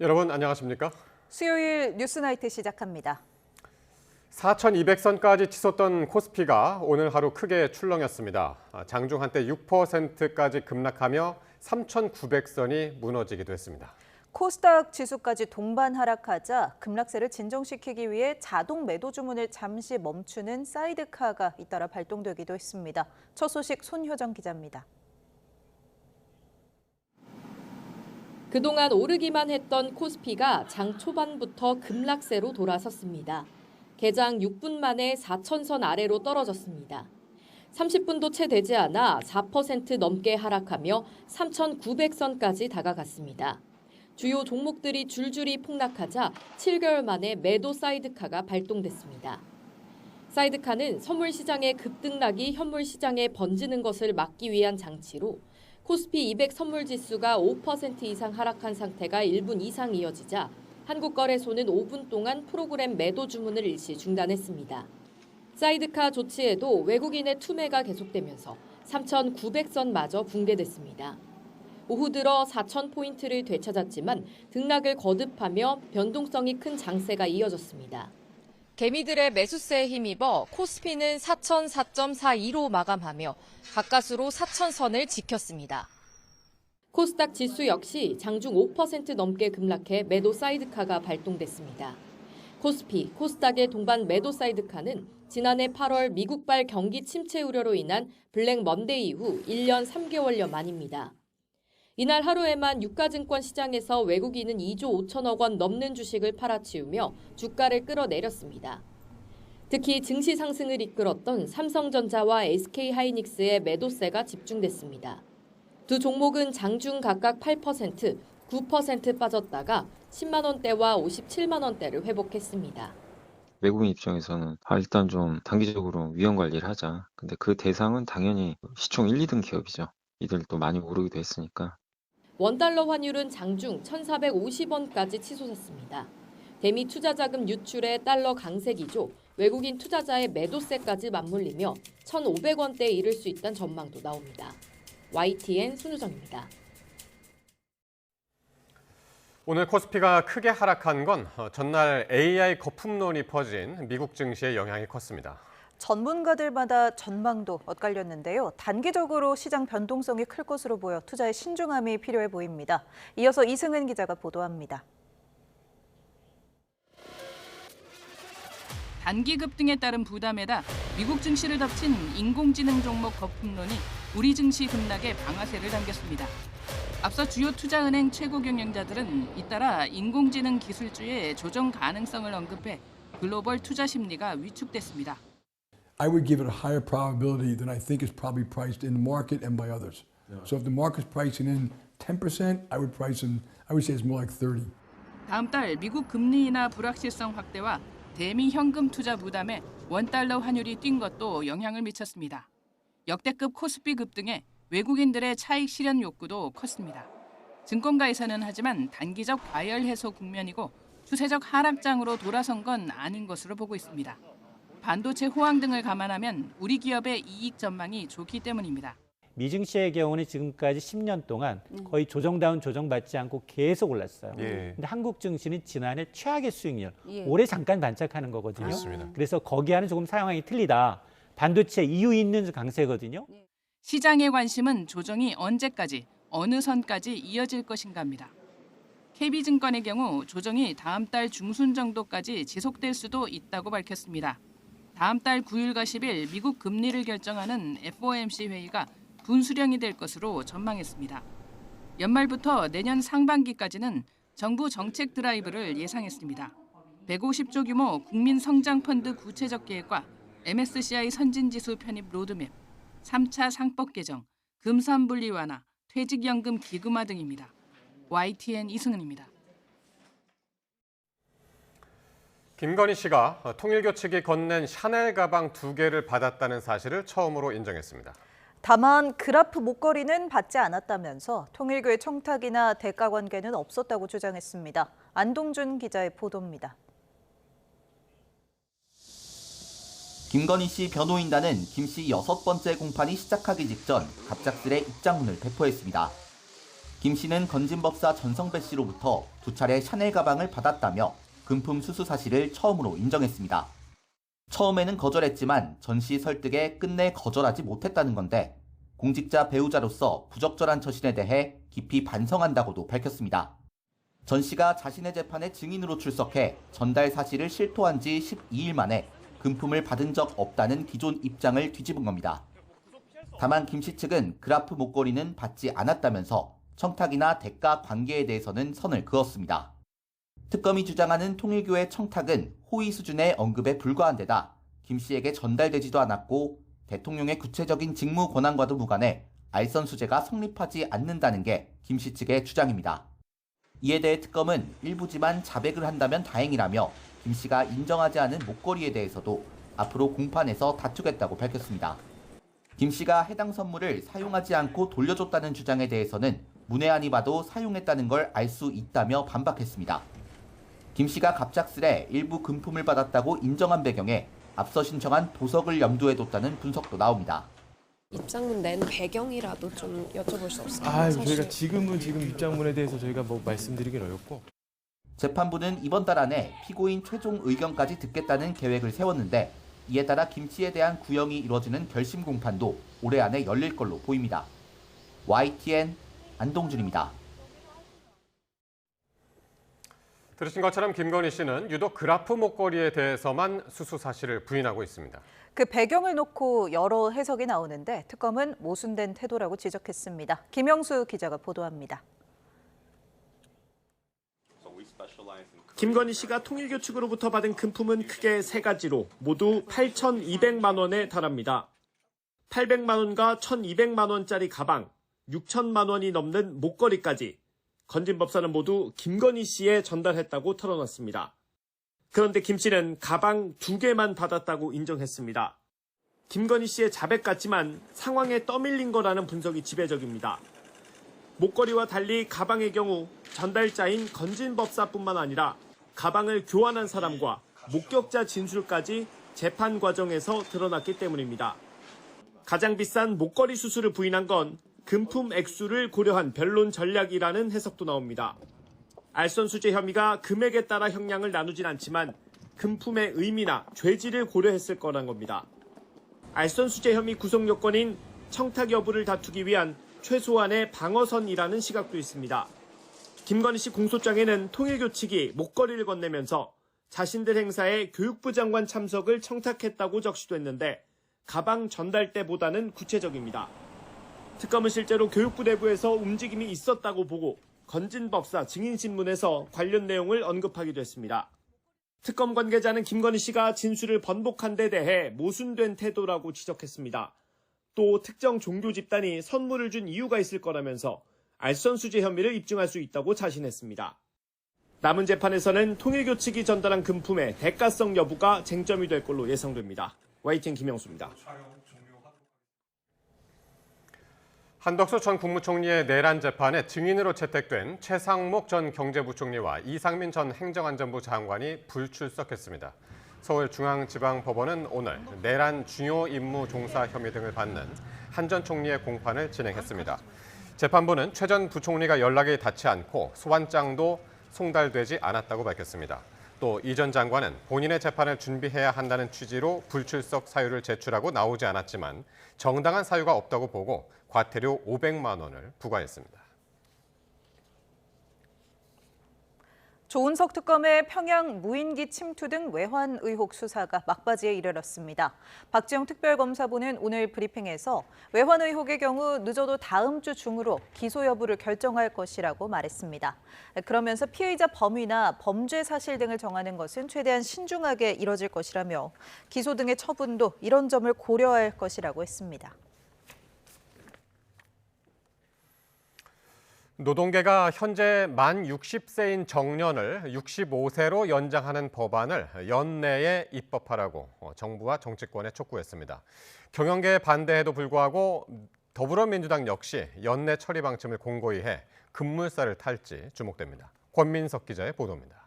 여러분 안녕하십니까? 수요일 뉴스나이트 시작합니다. 4,200선까지 치솟던 코스피가 오늘 하루 크게 출렁였습니다. 장중 한때 6%까지 급락하며 3,900선이 무너지기도 했습니다. 코스닥 지수까지 동반 하락하자 급락세를 진정시키기 위해 자동 매도 주문을 잠시 멈추는 사이드카가 잇따라 발동되기도 했습니다. 첫 소식 손효정 기자입니다. 그동안 오르기만 했던 코스피가 장 초반부터 급락세로 돌아섰습니다. 개장 6분 만에 4,000선 아래로 떨어졌습니다. 30분도 채 되지 않아 4% 넘게 하락하며 3,900선까지 다가갔습니다. 주요 종목들이 줄줄이 폭락하자 7개월 만에 매도 사이드카가 발동됐습니다. 사이드카는 선물 시장의 급등락이 현물 시장에 번지는 것을 막기 위한 장치로 코스피 200 선물 지수가 5% 이상 하락한 상태가 1분 이상 이어지자 한국거래소는 5분 동안 프로그램 매도 주문을 일시 중단했습니다. 사이드카 조치에도 외국인의 투매가 계속되면서 3,900선마저 붕괴됐습니다. 오후 들어 4,000포인트를 되찾았지만 등락을 거듭하며 변동성이 큰 장세가 이어졌습니다. 개미들의 매수세에 힘입어 코스피는 4,004.42로 마감하며 가까스로 4,000선을 지켰습니다. 코스닥 지수 역시 장중 5% 넘게 급락해 매도 사이드카가 발동됐습니다. 코스피, 코스닥의 동반 매도 사이드카는 지난해 8월 미국발 경기 침체 우려로 인한 블랙 먼데이 이후 1년 3개월여 만입니다. 이날 하루에만 유가증권 시장에서 외국인은 2조 5천억 원 넘는 주식을 팔아치우며 주가를 끌어내렸습니다. 특히 증시 상승을 이끌었던 삼성전자와 SK하이닉스의 매도세가 집중됐습니다. 두 종목은 장중 각각 8%, 9% 빠졌다가 10만 원대와 57만 원대를 회복했습니다. 외국인 입장에서는 일단 좀 단기적으로 위험 관리를 하자. 근데 그 대상은 당연히 시총 1, 2등 기업이죠. 이들도 많이 오르기도 했으니까. 원달러 환율은 장중 1,450원까지 치솟았습니다. 대미 투자자금 유출에 달러 강세 기조, 외국인 투자자의 매도세까지 맞물리며 1,500원대에 이를 수 있다는 전망도 나옵니다. YTN 손효정입니다. 오늘 코스피가 크게 하락한 건 전날 AI 거품론이 퍼진 미국 증시의 영향이 컸습니다. 전문가들마다 전망도 엇갈렸는데요. 단기적으로 시장 변동성이 클 것으로 보여 투자에 신중함이 필요해 보입니다. 이어서 이승은 기자가 보도합니다. 단기 급등에 따른 부담에다 미국 증시를 덮친 인공지능 종목 거품론이 우리 증시 급락에 방아쇠를 당겼습니다. 앞서 주요 투자은행 최고 경영자들은 잇따라 인공지능 기술주의 조정 가능성을 언급해 글로벌 투자 심리가 위축됐습니다. I would give it a higher probability than I think is probably priced in the market and by others. So if the market's pricing in 10%, I would say it's more like 30. 다음 달 미국 금리 인하 불확실성 확대와 대미 현금 투자 부담에 원달러 환율이 뛴 것도 영향을 미쳤습니다. 역대급 코스피 급등에 외국인들의 차익 실현 욕구도 컸습니다. 증권가에서는 하지만 단기적 과열 해소 국면이고 추세적 하락장으로 돌아선 건 아닌 것으로 보고 있습니다. 반도체 호황 등을 감안하면 우리 기업의 이익 전망이 좋기 때문입니다. 미증시의 경우는 지금까지 10년 동안 거의 조정다운 조정받지 않고 계속 올랐어요. 예. 근데 한국 증시는 지난해 최악의 수익률, 예. 올해 잠깐 반짝하는 거거든요. 그렇습니다. 그래서 거기와는 조금 상황이 틀리다. 반도체 이유 있는 강세거든요. 시장의 관심은 조정이 언제까지, 어느 선까지 이어질 것인가입니다. KB증권의 경우 조정이 다음 달 중순 정도까지 지속될 수도 있다고 밝혔습니다. 다음 달 9일과 10일 미국 금리를 결정하는 FOMC 회의가 분수령이 될 것으로 전망했습니다. 연말부터 내년 상반기까지는 정부 정책 드라이브를 예상했습니다. 150조 규모 국민성장펀드 구체적 계획과 MSCI 선진지수 편입 로드맵, 3차 상법 개정, 금산 분리 완화, 퇴직연금 기금화 등입니다. YTN 이승은입니다. 김건희 씨가 통일교 측이 건넨 샤넬 가방 2개를 받았다는 사실을 처음으로 인정했습니다. 다만 그라프 목걸이는 받지 않았다면서 통일교의 청탁이나 대가 관계는 없었다고 주장했습니다. 안동준 기자의 보도입니다. 김건희 씨 변호인단은 김 씨 6번째 공판이 시작하기 직전 갑작스레 입장문을 배포했습니다. 김 씨는 건진법사 전성배 씨로부터 2차례 샤넬 가방을 받았다며 금품 수수 사실을 처음으로 인정했습니다. 처음에는 거절했지만 전 씨 설득에 끝내 거절하지 못했다는 건데 공직자 배우자로서 부적절한 처신에 대해 깊이 반성한다고도 밝혔습니다. 전 씨가 자신의 재판에 증인으로 출석해 전달 사실을 실토한 지 12일 만에 금품을 받은 적 없다는 기존 입장을 뒤집은 겁니다. 다만 김 씨 측은 그라프 목걸이는 받지 않았다면서 청탁이나 대가 관계에 대해서는 선을 그었습니다. 특검이 주장하는 통일교의 청탁은 호의 수준의 언급에 불과한 데다 김 씨에게 전달되지도 않았고 대통령의 구체적인 직무 권한과도 무관해 알선수재가 성립하지 않는다는 게 김 씨 측의 주장입니다. 이에 대해 특검은 일부지만 자백을 한다면 다행이라며 김 씨가 인정하지 않은 목걸이에 대해서도 앞으로 공판에서 다투겠다고 밝혔습니다. 김 씨가 해당 선물을 사용하지 않고 돌려줬다는 주장에 대해서는 문외한이 봐도 사용했다는 걸 알 수 있다며 반박했습니다. 김 씨가 갑작스레 일부 금품을 받았다고 인정한 배경에 앞서 신청한 보석을 염두에 뒀다는 분석도 나옵니다. 입장문 낸 배경이라도 좀 여쭤볼 수 없을까요? 저희가 지금 입장문에 대해서 저희가 말씀드리긴 어렵고. 재판부는 이번 달 안에 피고인 최종 의견까지 듣겠다는 계획을 세웠는데 이에 따라 김 씨에 대한 구형이 이뤄지는 결심 공판도 올해 안에 열릴 걸로 보입니다. YTN 안동준입니다. 들으신 것처럼 김건희 씨는 유독 그라프 목걸이에 대해서만 수수 사실을 부인하고 있습니다. 그 배경을 놓고 여러 해석이 나오는데 특검은 모순된 태도라고 지적했습니다. 김영수 기자가 보도합니다. 김건희 씨가 통일교 측으로부터 받은 금품은 크게 3가지로 모두 8,200만 원에 달합니다. 800만 원과 1,200만 원짜리 가방, 6천만 원이 넘는 목걸이까지 건진법사는 모두 김건희 씨에 전달했다고 털어놨습니다. 그런데 김 씨는 가방 2개만 받았다고 인정했습니다. 김건희 씨의 자백 같지만 상황에 떠밀린 거라는 분석이 지배적입니다. 목걸이와 달리 가방의 경우 전달자인 건진법사뿐만 아니라 가방을 교환한 사람과 목격자 진술까지 재판 과정에서 드러났기 때문입니다. 가장 비싼 목걸이 수수를 부인한 건 금품 액수를 고려한 변론 전략이라는 해석도 나옵니다. 알선수재 혐의가 금액에 따라 형량을 나누진 않지만 금품의 의미나 죄질을 고려했을 거란 겁니다. 알선수재 혐의 구성 요건인 청탁 여부를 다투기 위한 최소한의 방어선이라는 시각도 있습니다. 김건희 씨 공소장에는 통일교 측이 목걸이를 건네면서 자신들 행사에 교육부 장관 참석을 청탁했다고 적시됐는데 가방 전달 때보다는 구체적입니다. 특검은 실제로 교육부 내부에서 움직임이 있었다고 보고 건진법사 증인신문에서 관련 내용을 언급하기도 했습니다. 특검 관계자는 김건희 씨가 진술을 번복한 데 대해 모순된 태도라고 지적했습니다. 또 특정 종교 집단이 선물을 준 이유가 있을 거라면서 알선수재 혐의를 입증할 수 있다고 자신했습니다. 남은 재판에서는 통일교 측이 전달한 금품의 대가성 여부가 쟁점이 될 걸로 예상됩니다. YTN 김영수입니다. 한덕수 전 국무총리의 내란 재판에 증인으로 채택된 최상목 전 경제부총리와 이상민 전 행정안전부 장관이 불출석했습니다. 서울중앙지방법원은 오늘 내란 중요 임무 종사 혐의 등을 받는 한 전 총리의 공판을 진행했습니다. 재판부는 최 전 부총리가 연락이 닿지 않고 소환장도 송달되지 않았다고 밝혔습니다. 또 이 전 장관은 본인의 재판을 준비해야 한다는 취지로 불출석 사유를 제출하고 나오지 않았지만 정당한 사유가 없다고 보고 과태료 500만 원을 부과했습니다. 조은석 특검의 평양 무인기 침투 등 외환 의혹 수사가 막바지에 이르렀습니다. 박지영 특별검사부는 오늘 브리핑에서 외환 의혹의 경우 늦어도 다음 주 중으로 기소 여부를 결정할 것이라고 말했습니다. 그러면서 피의자 범위나 범죄 사실 등을 정하는 것은 최대한 신중하게 이뤄질 것이라며 기소 등의 처분도 이런 점을 고려할 것이라고 했습니다. 노동계가 현재 만 60세인 정년을 65세로 연장하는 법안을 연내에 입법하라고 정부와 정치권에 촉구했습니다. 경영계의 반대에도 불구하고 더불어민주당 역시 연내 처리 방침을 공고히 해 급물살을 탈지 주목됩니다. 권민석 기자의 보도입니다.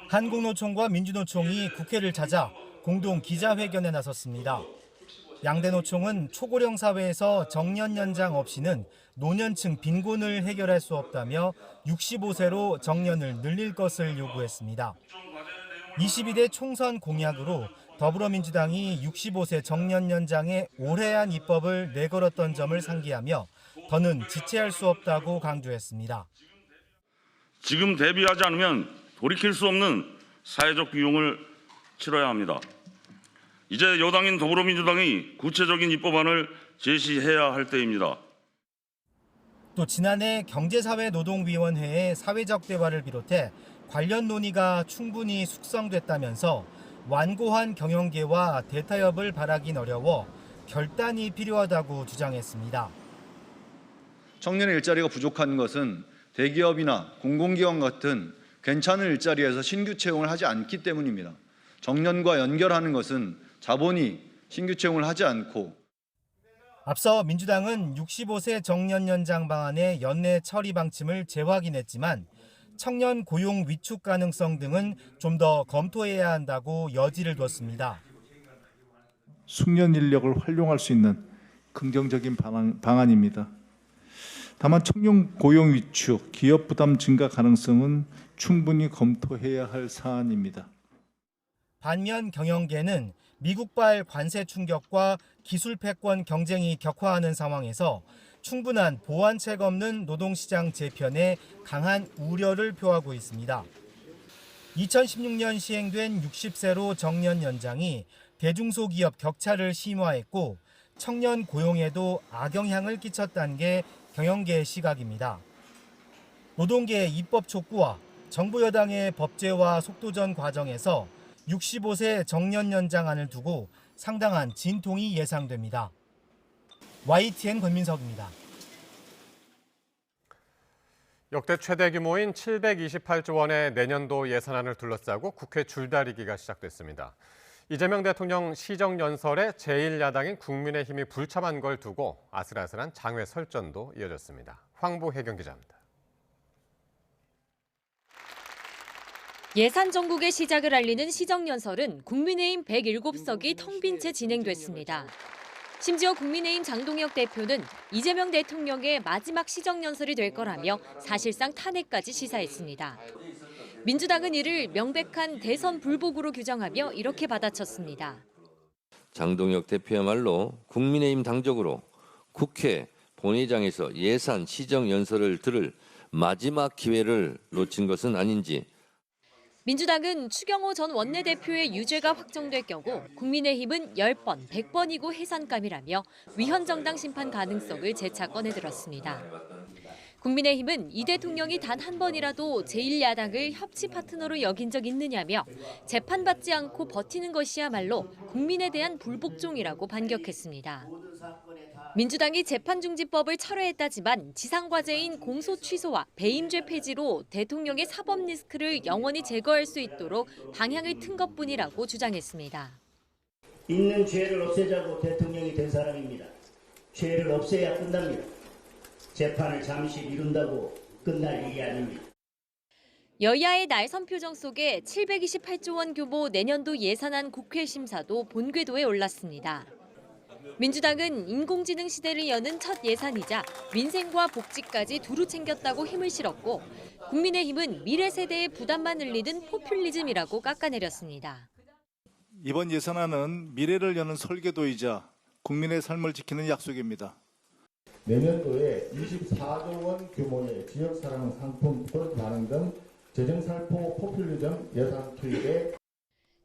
한국노총과 민주노총이 국회를 찾아 공동 기자회견에 나섰습니다. 양대 노총은 초고령 사회에서 정년 연장 없이는 노년층 빈곤을 해결할 수 없다며 65세로 정년을 늘릴 것을 요구했습니다. 22대 총선 공약으로 더불어민주당이 65세 정년 연장에 올해한 입법을 내걸었던 점을 상기하며 더는 지체할 수 없다고 강조했습니다. 지금 대비하지 않으면 돌이킬 수 없는 사회적 비용을 치러야 합니다. 이제 여당인 더불어민주당이 구체적인 입법안을 제시해야 할 때입니다. 또 지난해 경제사회노동위원회의 사회적 대화를 비롯해 관련 논의가 충분히 숙성됐다면서 완고한 경영계와 대타협을 바라긴 어려워 결단이 필요하다고 주장했습니다. 청년의 일자리가 부족한 것은 대기업이나 공공기관 같은 괜찮은 일자리에서 신규 채용을 하지 않기 때문입니다. 정년과 연결하는 것은 자본이 신규 채용을 하지 않고. 앞서 민주당은 65세 정년 연장 방안의 연내 처리 방침을 재확인했지만 청년 고용 위축 가능성 등은 좀 더 검토해야 한다고 여지를 뒀습니다. 숙련 인력을 활용할 수 있는 긍정적인 방안입니다. 다만 청년 고용 위축, 기업 부담 증가 가능성은 충분히 검토해야 할 사안입니다. 반면 경영계는 미국발 관세 충격과 기술 패권 경쟁이 격화하는 상황에서 충분한 보완책 없는 노동시장 재편에 강한 우려를 표하고 있습니다. 2016년 시행된 60세로 정년 연장이 대중소기업 격차를 심화했고 청년 고용에도 악영향을 끼쳤다는 게 경영계의 시각입니다. 노동계의 입법 촉구와 정부 여당의 법제화 속도전 과정에서 65세 정년 연장안을 두고 상당한 진통이 예상됩니다. YTN 권민석입니다. 역대 최대 규모인 728조 원의 내년도 예산안을 둘러싸고 국회 줄다리기가 시작됐습니다. 이재명 대통령 시정연설에 제1야당인 국민의힘이 불참한 걸 두고 아슬아슬한 장외 설전도 이어졌습니다. 황보혜경 기자입니다. 예산 정국의 시작을 알리는 시정연설은 국민의힘 107석이 텅 빈 채 진행됐습니다. 심지어 국민의힘 장동혁 대표는 이재명 대통령의 마지막 시정연설이 될 거라며 사실상 탄핵까지 시사했습니다. 민주당은 이를 명백한 대선 불복으로 규정하며 이렇게 받아쳤습니다. 장동혁 대표야말로 국민의힘 당적으로 국회 본회의장에서 예산 시정연설을 들을 마지막 기회를 놓친 것은 아닌지. 민주당은 추경호 전 원내대표의 유죄가 확정될 경우 국민의힘은 10번, 100번이고 해산감이라며 위헌정당 심판 가능성을 재차 꺼내들었습니다. 국민의힘은 이 대통령이 단 한 번이라도 제1야당을 협치 파트너로 여긴 적 있느냐며 재판받지 않고 버티는 것이야말로 국민에 대한 불복종이라고 반격했습니다. 민주당이 재판중지법을 철회했다지만 지상과제인 공소 취소와 배임죄 폐지로 대통령의 사법 리스크를 영원히 제거할 수 있도록 방향을 튼 것뿐이라고 주장했습니다. 있는 죄를 없애자고 대통령이 된 사람입니다. 죄를 없애야 끝납니다. 재판을 잠시 미룬다고 끝날 일이 아닙니다. 여야의 날선 표정 속에 728조 원 규모 내년도 예산안 국회 심사도 본궤도에 올랐습니다. 민주당은 인공지능 시대를 여는 첫 예산이자 민생과 복지까지 두루 챙겼다고 힘을 실었고 국민의힘은 미래 세대의 부담만 늘리는 포퓰리즘이라고 깎아내렸습니다. 이번 예산안은 미래를 여는 설계도이자 국민의 삶을 지키는 약속입니다. 내년도에 24조 원 규모의 지역사랑 상품 프로젝트 반응 등 재정살포 포퓰리즘 예산 투입에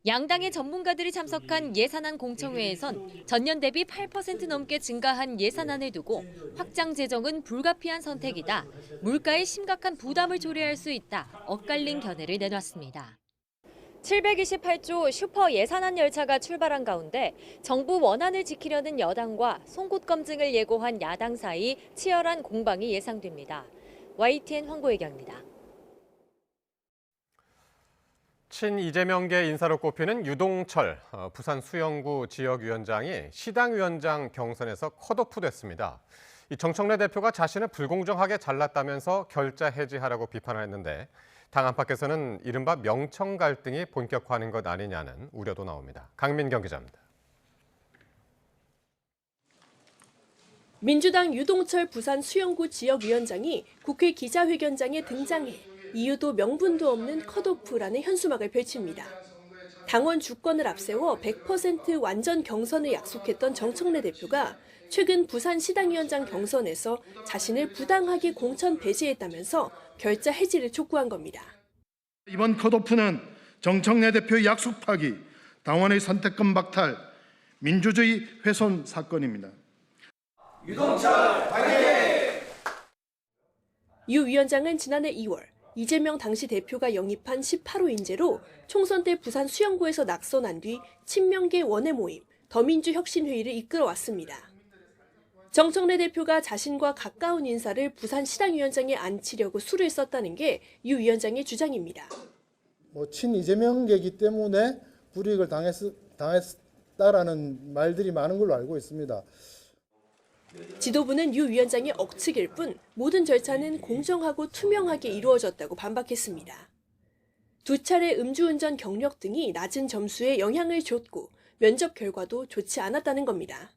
양당의 전문가들이 참석한 예산안 공청회에선 전년 대비 8% 넘게 증가한 예산안을 두고 확장 재정은 불가피한 선택이다. 물가에 심각한 부담을 초래할 수 있다. 엇갈린 견해를 내놨습니다. 728조 슈퍼 예산안 열차가 출발한 가운데 정부 원안을 지키려는 여당과 송곳 검증을 예고한 야당 사이 치열한 공방이 예상됩니다. YTN 황보혜경입니다. 친 이재명계 인사로 꼽히는 유동철 부산 수영구 지역위원장이 시당위원장 경선에서 컷오프됐습니다. 정청래 대표가 자신을 불공정하게 잘랐다면서 결자 해지하라고 비판을 했는데 당 안팎에서는 이른바 명청 갈등이 본격화하는 것 아니냐는 우려도 나옵니다. 강민경 기자입니다. 민주당 유동철 부산 수영구 지역위원장이 국회 기자회견장에 등장해 이유도 명분도 없는 컷오프라는 현수막을 펼칩니다. 당원 주권을 앞세워 100% 완전 경선을 약속했던 정청래 대표가 최근 부산 시당위원장 경선에서 자신을 부당하게 공천 배제했다면서 결자 해지를 촉구한 겁니다. 이번 컷오프는 정청래 대표의 약속 파기, 당원의 선택권 박탈, 민주주의 훼손 사건입니다. 유동철 화이팅! 유 위원장은 지난해 2월 이재명 당시 대표가 영입한 18호 인재로 총선 때 부산 수영구에서 낙선한 뒤 친명계 원외 모임 더민주혁신회의를 이끌어왔습니다. 정청래 대표가 자신과 가까운 인사를 부산 시당위원장에 앉히려고 수를 썼다는 게 유 위원장의 주장입니다. 친 이재명계이기 때문에 불이익을 당했다라는 말들이 많은 걸로 알고 있습니다. 지도부는 유 위원장의 억측일 뿐 모든 절차는 공정하고 투명하게 이루어졌다고 반박했습니다. 두 차례 음주운전 경력 등이 낮은 점수에 영향을 줬고 면접 결과도 좋지 않았다는 겁니다.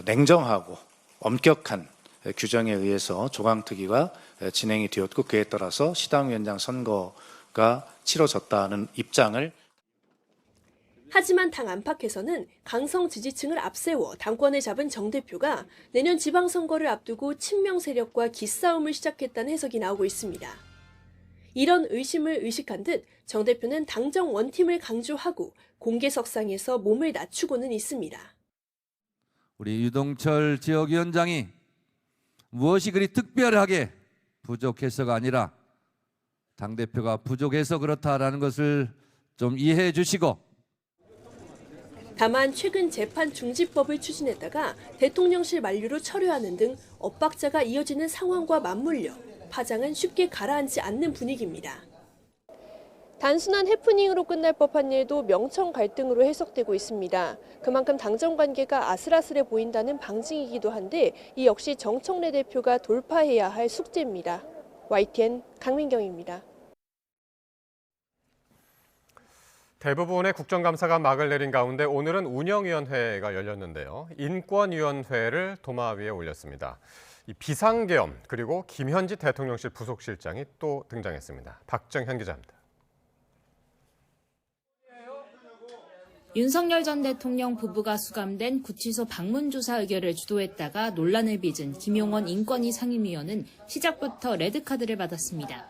냉정하고 엄격한 규정에 의해서 조강특위가 진행이 되었고 그에 따라서 시당위원장 선거가 치러졌다는 입장을 하지만 당 안팎에서는 강성 지지층을 앞세워 당권을 잡은 정 대표가 내년 지방선거를 앞두고 친명 세력과 기싸움을 시작했다는 해석이 나오고 있습니다. 이런 의심을 의식한 듯 정 대표는 당정 원팀을 강조하고 공개석상에서 몸을 낮추고는 있습니다. 우리 유동철 지역위원장이 무엇이 그리 특별하게 부족해서가 아니라 당대표가 부족해서 그렇다라는 것을 좀 이해해 주시고 다만 최근 재판 중지법을 추진했다가 대통령실 만류로 철회하는 등 엇박자가 이어지는 상황과 맞물려 파장은 쉽게 가라앉지 않는 분위기입니다. 단순한 해프닝으로 끝날 법한 일도 명청 갈등으로 해석되고 있습니다. 그만큼 당정 관계가 아슬아슬해 보인다는 방증이기도 한데 이 역시 정청래 대표가 돌파해야 할 숙제입니다. YTN 강민경입니다. 대부분의 국정감사가 막을 내린 가운데 오늘은 운영위원회가 열렸는데요. 인권위원회를 도마 위에 올렸습니다. 이 비상계엄 그리고 김현지 대통령실 부속실장이 또 등장했습니다. 박정현 기자입니다. 윤석열 전 대통령 부부가 수감된 구치소 방문조사 의결을 주도했다가 논란을 빚은 김용원 인권위 상임위원은 시작부터 레드카드를 받았습니다.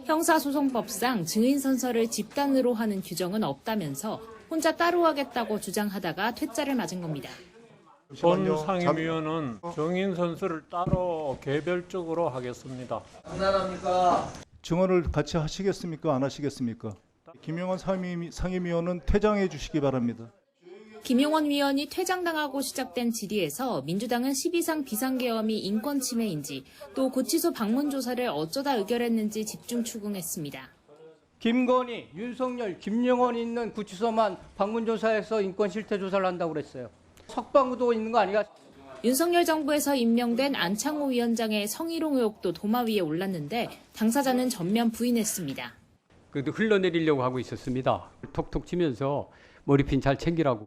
형사소송법상 증인선서를 집단으로 하는 규정은 없다면서 혼자 따로 하겠다고 주장하다가 퇴짜를 맞은 겁니다. 본 상임위원은 증인선서를 따로 개별적으로 하겠습니다. 장난합니까? 증언을 같이 하시겠습니까? 안 하시겠습니까? 김용원 상임위원은 퇴장해 주시기 바랍니다. 김용원 위원이 퇴장당하고 시작된 질의에서 민주당은 12상 비상계엄이 인권 침해인지 또 구치소 방문조사를 어쩌다 의결했는지 집중 추궁했습니다. 김건희, 윤석열, 김용원이 있는 구치소만 방문조사해서 인권 실태 조사를 한다고 그랬어요. 석방구도 있는 거 아니야? 윤석열 정부에서 임명된 안창호 위원장의 성희롱 의혹도 도마 위에 올랐는데 당사자는 전면 부인했습니다. 그래도 흘러내리려고 하고 있었습니다. 톡톡 치면서 머리핀 잘 챙기라고.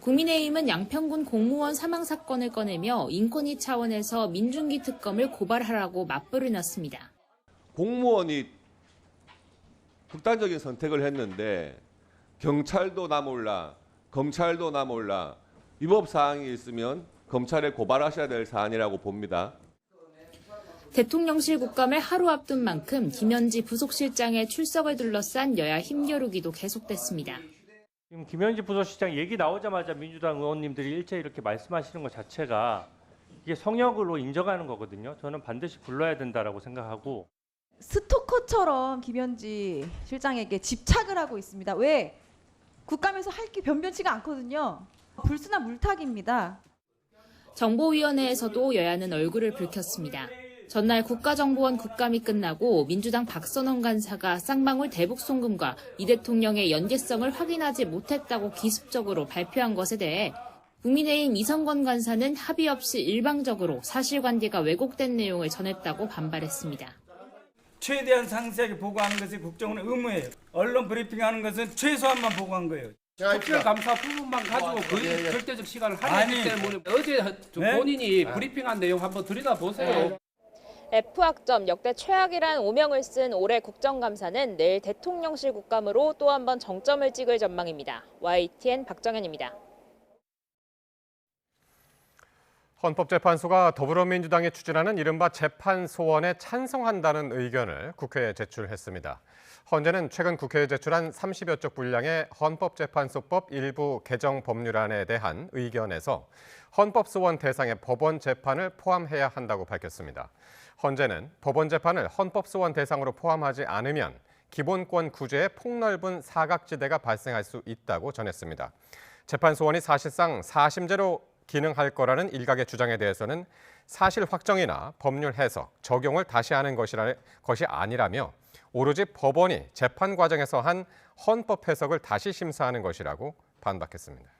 국민의힘은 양평군 공무원 사망 사건을 꺼내며 인권위 차원에서 민중기 특검을 고발하라고 맞불을 놨습니다. 공무원이 극단적인 선택을 했는데 경찰도 나 몰라, 검찰도 나 몰라 위법 사항이 있으면 검찰에 고발하셔야 될 사안이라고 봅니다. 대통령실 국감을 하루 앞둔 만큼 김현지 부속실장의 출석을 둘러싼 여야 힘겨루기도 계속됐습니다. 지금 김현지 부속실장 얘기 나오자마자 민주당 의원님들이 일제히 이렇게 말씀하시는 것 자체가 이게 성역으로 인정하는 거거든요. 저는 반드시 불러야 된다라고 생각하고. 스토커처럼 김현지 실장에게 집착을 하고 있습니다. 왜? 국감에서 할 게 변변치가 않거든요. 불순한 물타기입니다. 정보위원회에서도 여야는 얼굴을 붉혔습니다. 전날 국가정보원 국감이 끝나고 민주당 박선원 간사가 쌍방울 대북 송금과 이 대통령의 연계성을 확인하지 못했다고 기습적으로 발표한 것에 대해 국민의힘 이성건 간사는 합의 없이 일방적으로 사실관계가 왜곡된 내용을 전했다고 반발했습니다. 최대한 상세하게 보고하는 것이 국정원의 의무예요. 언론 브리핑하는 것은 최소한만 보고한 거예요. 특별감사 부분만 가지고 거의 절대적 시간을 할애했기 때문에 어제 본인이 브리핑한 내용 한번 들여다보세요. F학점 역대 최악이란 오명을 쓴 올해 국정감사는 내일 대통령실 국감으로 또 한 번 정점을 찍을 전망입니다. YTN 박정현입니다. 헌법재판소가 더불어민주당이 추진하는 이른바 재판소원에 찬성한다는 의견을 국회에 제출했습니다. 헌재는 최근 국회에 제출한 30여 쪽 분량의 헌법재판소법 일부 개정 법률안에 대한 의견에서 헌법소원 대상의 법원 재판을 포함해야 한다고 밝혔습니다. 헌재는 법원 재판을 헌법소원 대상으로 포함하지 않으면 기본권 구제의 폭넓은 사각지대가 발생할 수 있다고 전했습니다. 재판소원이 사실상 사심제로 기능할 거라는 일각의 주장에 대해서는 사실 확정이나 법률 해석, 적용을 다시 하는 것이 아니라며 오로지 법원이 재판 과정에서 한 헌법 해석을 다시 심사하는 것이라고 반박했습니다.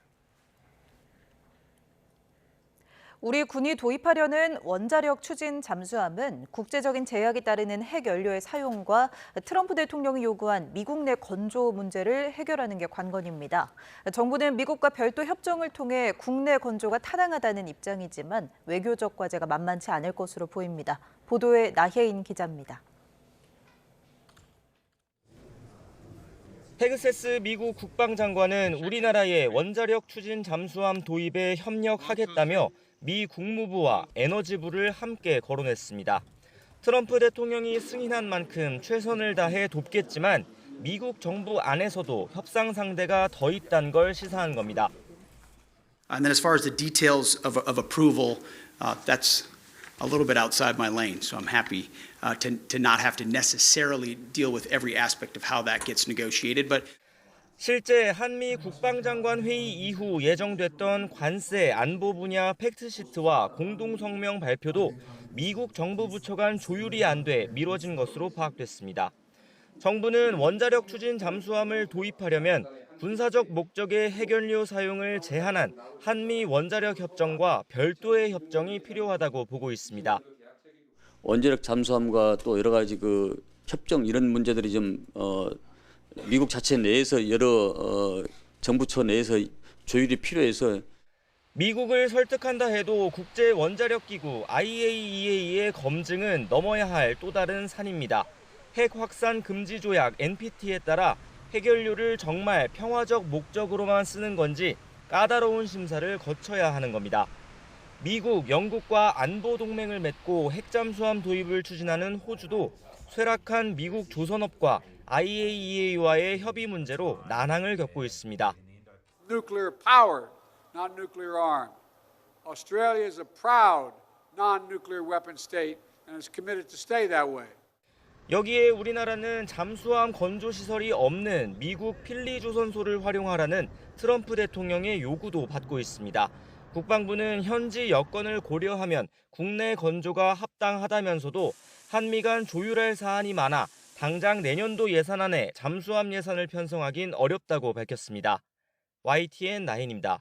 우리 군이 도입하려는 원자력 추진 잠수함은 국제적인 제약이 따르는 핵연료의 사용과 트럼프 대통령이 요구한 미국 내 건조 문제를 해결하는 게 관건입니다. 정부는 미국과 별도 협정을 통해 국내 건조가 타당하다는 입장이지만 외교적 과제가 만만치 않을 것으로 보입니다. 보도에 나혜인 기자입니다. 페그세스 미국 국방장관은 우리나라의 원자력 추진 잠수함 도입에 협력하겠다며 미 국무부와 에너지부를 함께 거론했습니다. 트럼프 대통령이 승인한 만큼 최선을 다해 돕겠지만 미국 정부 안에서도 협상 상대가 더 있다는 걸 시사한 겁니다. And then as far as the details of approval, that's a little bit outside my lane, so I'm happy to not have to necessarily deal with every aspect of how that gets negotiated. But 실제 한미 국방장관 회의 이후 예정됐던 관세 안보 분야 팩트시트와 공동성명 발표도 미국 정부 부처 간 조율이 안 돼 미뤄진 것으로 파악됐습니다. 정부는 원자력 추진 잠수함을 도입하려면 군사적 목적의 핵연료 사용을 제한한 한미 원자력 협정과 별도의 협정이 필요하다고 보고 있습니다. 원자력 잠수함과 또 여러 가지 협정 이런 문제들이 좀 미국 자체 내에서 여러 정부처 내에서 조율이 필요해서 미국을 설득한다 해도 국제 원자력 기구 IAEA의 검증은 넘어야 할 또 다른 산입니다. 핵 확산 금지 조약 NPT에 따라 핵연료를 정말 평화적 목적으로만 쓰는 건지 까다로운 심사를 거쳐야 하는 겁니다. 미국, 영국과 안보 동맹을 맺고 핵잠수함 도입을 추진하는 호주도 쇠락한 미국 조선업과 IAEA와의 협의 문제로 난항을 겪고 있습니다. Nuclear power, not nuclear armed. Australia is a proud non-nuclear weapon state and is committed to stay that way. 여기에 우리나라는 잠수함 건조 시설이 없는 미국 필리 조선소를 활용하라는 트럼프 대통령의 요구도 받고 있습니다. 국방부는 현지 여건을 고려하면 국내 건조가 합당하다면서도 한미 간 조율할 사안이 많아 당장 내년도 예산안에 잠수함 예산을 편성하긴 어렵다고 밝혔습니다. YTN 나인입니다.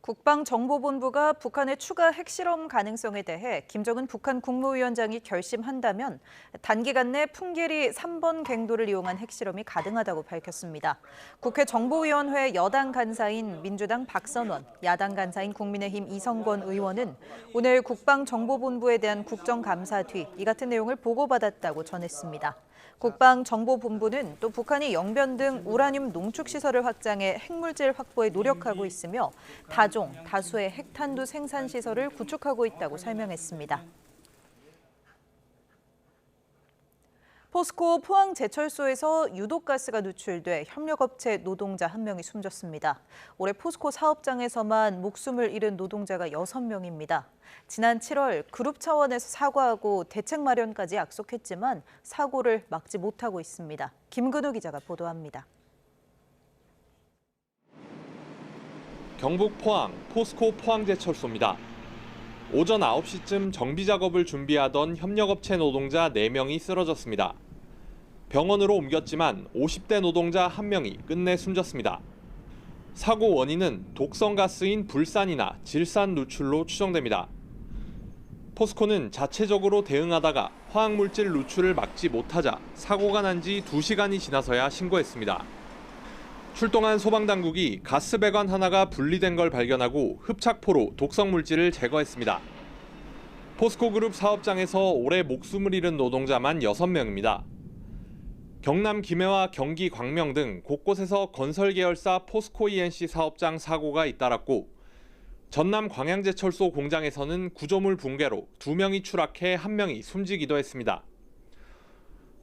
국방정보본부가 북한의 추가 핵실험 가능성에 대해 김정은 북한 국무위원장이 결심한다면 단기간 내 풍계리 3번 갱도를 이용한 핵실험이 가능하다고 밝혔습니다. 국회 정보위원회 여당 간사인 민주당 박선원, 야당 간사인 국민의힘 이성건 의원은 오늘 국방정보본부에 대한 국정감사 뒤 이 같은 내용을 보고받았다고 전했습니다. 국방정보본부는 또 북한이 영변 등 우라늄 농축시설을 확장해 핵물질 확보에 노력하고 있으며 다종, 다수의 핵탄두 생산시설을 구축하고 있다고 설명했습니다. 포스코 포항제철소에서 유독가스가 누출돼 협력업체 노동자 1명이 숨졌습니다. 올해 포스코 사업장에서만 목숨을 잃은 노동자가 6명입니다. 지난 7월 그룹 차원에서 사과하고 대책 마련까지 약속했지만 사고를 막지 못하고 있습니다. 김근우 기자가 보도합니다. 경북 포항 포스코 포항제철소입니다. 오전 9시쯤 정비 작업을 준비하던 협력업체 노동자 4명이 쓰러졌습니다. 병원으로 옮겼지만 50대 노동자 1명이 끝내 숨졌습니다. 사고 원인은 독성가스인 불산이나 질산 누출로 추정됩니다. 포스코는 자체적으로 대응하다가 화학물질 누출을 막지 못하자 사고가 난 지 2시간이 지나서야 신고했습니다. 출동한 소방당국이 가스 배관 하나가 분리된 걸 발견하고 흡착포로 독성 물질을 제거했습니다. 포스코그룹 사업장에서 올해 목숨을 잃은 노동자만 6명입니다. 경남 김해와 경기 광명 등 곳곳에서 건설 계열사 포스코 ENC 사업장 사고가 잇따랐고 전남 광양제철소 공장에서는 구조물 붕괴로 2명이 추락해 1명이 숨지기도 했습니다.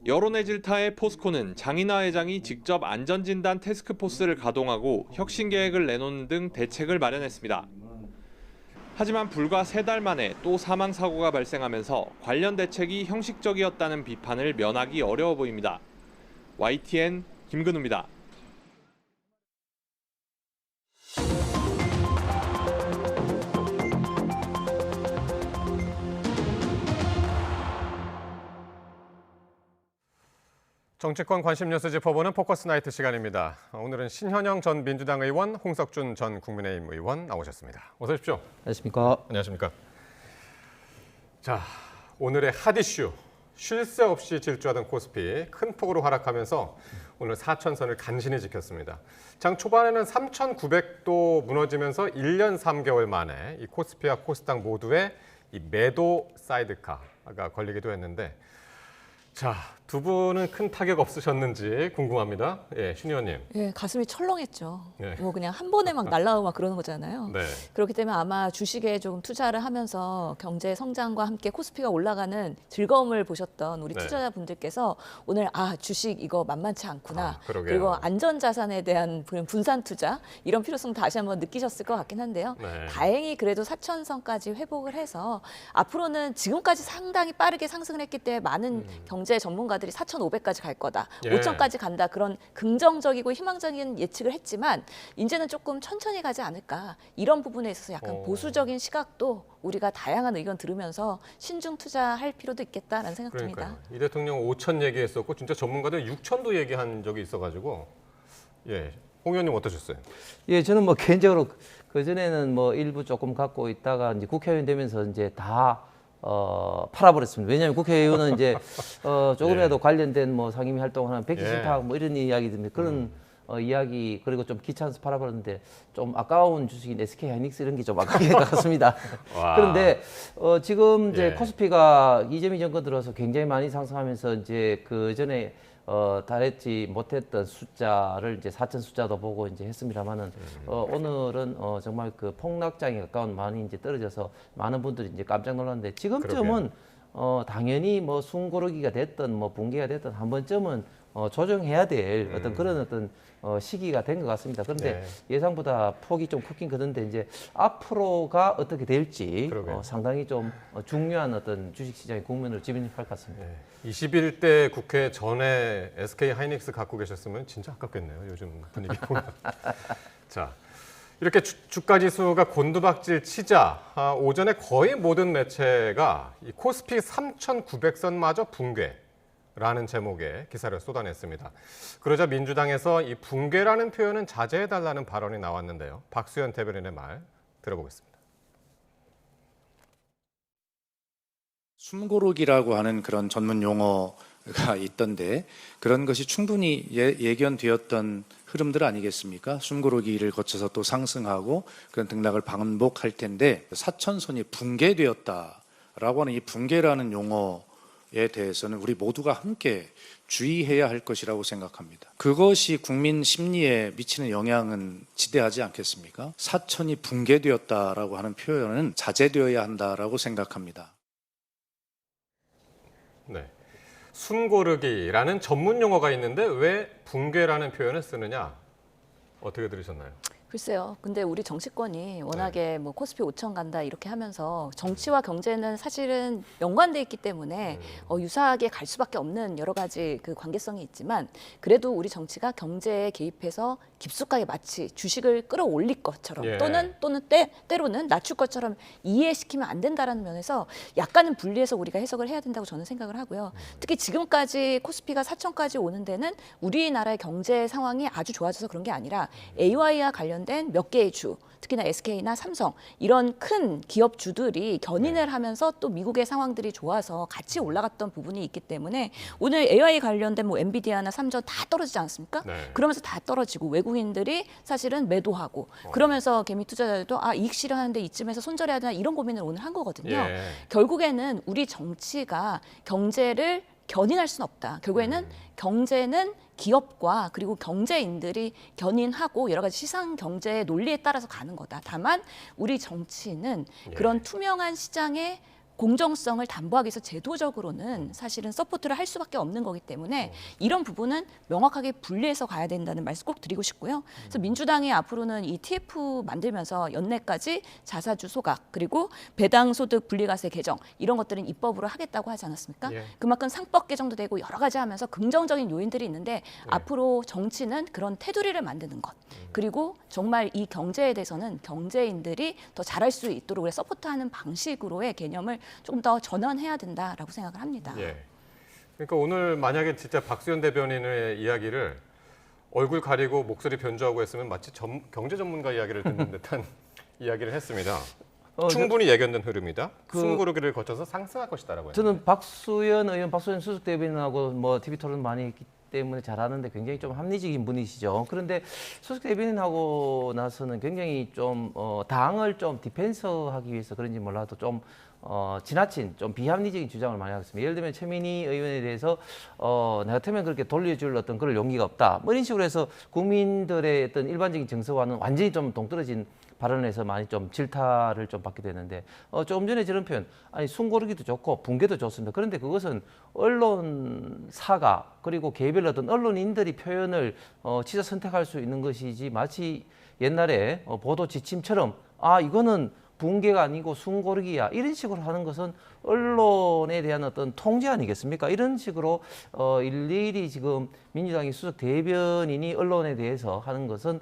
여론의 질타에 포스코는 장인하 회장이 직접 안전진단 태스크포스를 가동하고 혁신 계획을 내놓는 등 대책을 마련했습니다. 하지만 불과 3달 만에 또 사망 사고가 발생하면서 관련 대책이 형식적이었다는 비판을 면하기 어려워 보입니다. YTN 김근우입니다. 정치권 관심 뉴스 짚어보는 포커스 나이트 시간입니다. 오늘은 신현영 전 민주당 의원, 홍석준 전 국민의힘 의원 나오셨습니다. 어서 오십시오. 안녕하십니까. 안녕하십니까. 자, 오늘의 핫 이슈. 쉴 새 없이 질주하던 코스피 큰 폭으로 하락하면서 오늘 4천선을 간신히 지켰습니다. 장 초반에는 3,900도 무너지면서 1년 3개월 만에 이 코스피와 코스닥 모두에 이 매도 사이드카가 걸리기도 했는데 자, 두 분은 큰 타격 없으셨는지 궁금합니다. 예, 신 의원님. 예, 가슴이 철렁했죠. 네. 뭐 그냥 한 번에 막 날라오고 막 그러는 거잖아요. 네. 그렇기 때문에 아마 주식에 조금 투자를 하면서 경제 성장과 함께 코스피가 올라가는 즐거움을 보셨던 우리 네. 투자자분들께서 오늘 주식 이거 만만치 않구나. 그러게요. 그리고 안전자산에 대한 분산 투자 이런 필요성 다시 한번 느끼셨을 것 같긴 한데요. 네. 다행히 그래도 4천선까지 회복을 해서 앞으로는 지금까지 상당히 빠르게 상승을 했기 때문에 많은 경제 전문가들이 4,500까지 갈 거다, 예. 5천까지 간다 그런 긍정적이고 희망적인 예측을 했지만 이제는 조금 천천히 가지 않을까 이런 부분에 있어서 약간 보수적인 시각도 우리가 다양한 의견 들으면서 신중 투자할 필요도 있겠다라는 생각 듭니다. 그러니까요. 이 대통령 5천 얘기했었고 진짜 전문가들 6천도 얘기한 적이 있어가지고 예, 홍 의원님 어떠셨어요? 예, 저는 뭐 개인적으로 그 전에는 뭐 일부 조금 갖고 있다가 이제 국회의원 되면서 이제 다 팔아버렸습니다. 왜냐하면 국회의원은 이제 조금이라도 예. 관련된 뭐 상임위 활동하는 백지 예. 실패하고 뭐 이런 이야기들인데 그런 이야기 그리고 좀 귀찮아서 팔아버렸는데 좀 아까운 주식인 SK 하이닉스 이런 게 좀 아깝게 같습니다. 그런데 지금 이제 예. 코스피가 이재명 정권 들어서 굉장히 많이 상승하면서 이제 그 전에 달했지 못했던 숫자를 이제 4천 숫자도 보고 이제 했습니다만은 오늘은 정말 그 폭락장에 가까운 많이 이제 떨어져서 많은 분들이 이제 깜짝 놀랐는데 지금쯤은 당연히 뭐 숨고르기가 됐든 뭐 붕괴가 됐든 한 번쯤은 조정해야 될 어떤 그런 어떤 시기가 된 것 같습니다. 그런데 네. 예상보다 폭이 좀 크긴 크던데 이제 앞으로가 어떻게 될지 상당히 좀 중요한 어떤 주식시장의 국면으로 진입할 것 같습니다. 네. 21대 국회 전에 SK 하이닉스 갖고 계셨으면 진짜 아깝겠네요. 요즘 분위기 보면. 자, 이렇게 주가 지수가 곤두박질 치자 오전에 거의 모든 매체가 이 코스피 3,900선마저 붕괴라는 제목의 기사를 쏟아냈습니다. 그러자 민주당에서 이 붕괴라는 표현은 자제해달라는 발언이 나왔는데요. 박수현 대변인의 말 들어보겠습니다. 숨고르기라고 하는 그런 전문 용어가 있던데 그런 것이 충분히 예견되었던 흐름들 아니겠습니까? 숨고르기를 거쳐서 또 상승하고 그런 등락을 반복할 텐데 4천선이 붕괴되었다라고 하는 이 붕괴라는 용어에 대해서는 우리 모두가 함께 주의해야 할 것이라고 생각합니다. 그것이 국민 심리에 미치는 영향은 지대하지 않겠습니까? 4천이 붕괴되었다라고 하는 표현은 자제되어야 한다라고 생각합니다. 네, 숨고르기라는 전문 용어가 있는데 왜 붕괴라는 표현을 쓰느냐? 어떻게 들으셨나요? 글쎄요. 근데 우리 정치권이 워낙에 뭐 코스피 5천 간다 이렇게 하면서 정치와 경제는 사실은 연관돼 있기 때문에 유사하게 갈 수밖에 없는 여러 가지 그 관계성이 있지만 그래도 우리 정치가 경제에 개입해서 깊숙하게 마치 주식을 끌어올릴 것처럼 또는 때로는 낮출 것처럼 이해시키면 안 된다라는 면에서 약간은 분리해서 우리가 해석을 해야 된다고 저는 생각을 하고요. 특히 지금까지 코스피가 4천까지 오는 데는 우리나라의 경제 상황이 아주 좋아져서 그런 게 아니라 AI와 관련 관련된 몇 개의 주, 특히나 SK나 삼성 이런 큰 기업 주들이 견인을 하면서 또 미국의 상황들이 좋아서 같이 올라갔던 부분이 있기 때문에 오늘 AI 관련된 뭐 엔비디아나 삼성 다 떨어지지 않았습니까? 네. 그러면서 다 떨어지고 외국인들이 사실은 매도하고 그러면서 개미 투자자들도 이익 실현하는데 이쯤에서 손절해야 되나 이런 고민을 오늘 한 거거든요. 예. 결국에는 우리 정치가 경제를 견인할 수는 없다. 결국에는 경제는 기업과 그리고 경제인들이 견인하고 여러 가지 시장 경제의 논리에 따라서 가는 거다. 다만 우리 정치는 그런 투명한 시장의 공정성을 담보하기 위해서 제도적으로는 사실은 서포트를 할 수밖에 없는 거기 때문에 이런 부분은 명확하게 분리해서 가야 된다는 말씀 꼭 드리고 싶고요. 그래서 민주당이 앞으로는 이 TF 만들면서 연내까지 자사주 소각 그리고 배당소득 분리과세 개정 이런 것들은 입법으로 하겠다고 하지 않았습니까? 예. 그만큼 상법 개정도 되고 여러 가지 하면서 긍정적인 요인들이 있는데 앞으로 정치는 그런 테두리를 만드는 것 그리고 정말 이 경제에 대해서는 경제인들이 더 잘할 수 있도록 서포트하는 방식으로의 개념을 조금 더 전환해야 된다라고 생각을 합니다. 예. 그러니까 오늘 만약에 진짜 박수현 대변인의 이야기를 얼굴 가리고 목소리 변조하고 했으면 마치 경제 전문가 이야기를 듣는 듯한 이야기를 했습니다. 충분히 예견된 흐름이다. 숨고르기를 거쳐서 상승할 것이다라고. 저는 박수현 의원, 박수현 수석 대변인하고 뭐 TV 토론 많이 했기 때문에 잘하는데 굉장히 좀 합리적인 분이시죠. 그런데 수석 대변인하고 나서는 굉장히 좀 당을 좀 디펜서하기 위해서 그런지 몰라도 좀 지나친 좀 비합리적인 주장을 많이 하고 있습니다. 예를 들면 최민희 의원에 대해서 나 같으면 그렇게 돌려줄 어떤 그럴 용기가 없다. 뭐 이런 식으로 해서 국민들의 어떤 일반적인 정서와는 완전히 좀 동떨어진 발언을 해서 많이 좀 질타를 좀 받게 되는데 조금 전에 저런 표현 아니 숨고르기도 좋고 붕괴도 좋습니다. 그런데 그것은 언론사가 그리고 개별 어떤 언론인들이 표현을 취사 선택할 수 있는 것이지 마치 옛날에 보도 지침처럼 이거는 붕괴가 아니고 숨고르기야 이런 식으로 하는 것은 언론에 대한 어떤 통제 아니겠습니까? 이런 식으로 일일이 지금 민주당의 수석 대변인이 언론에 대해서 하는 것은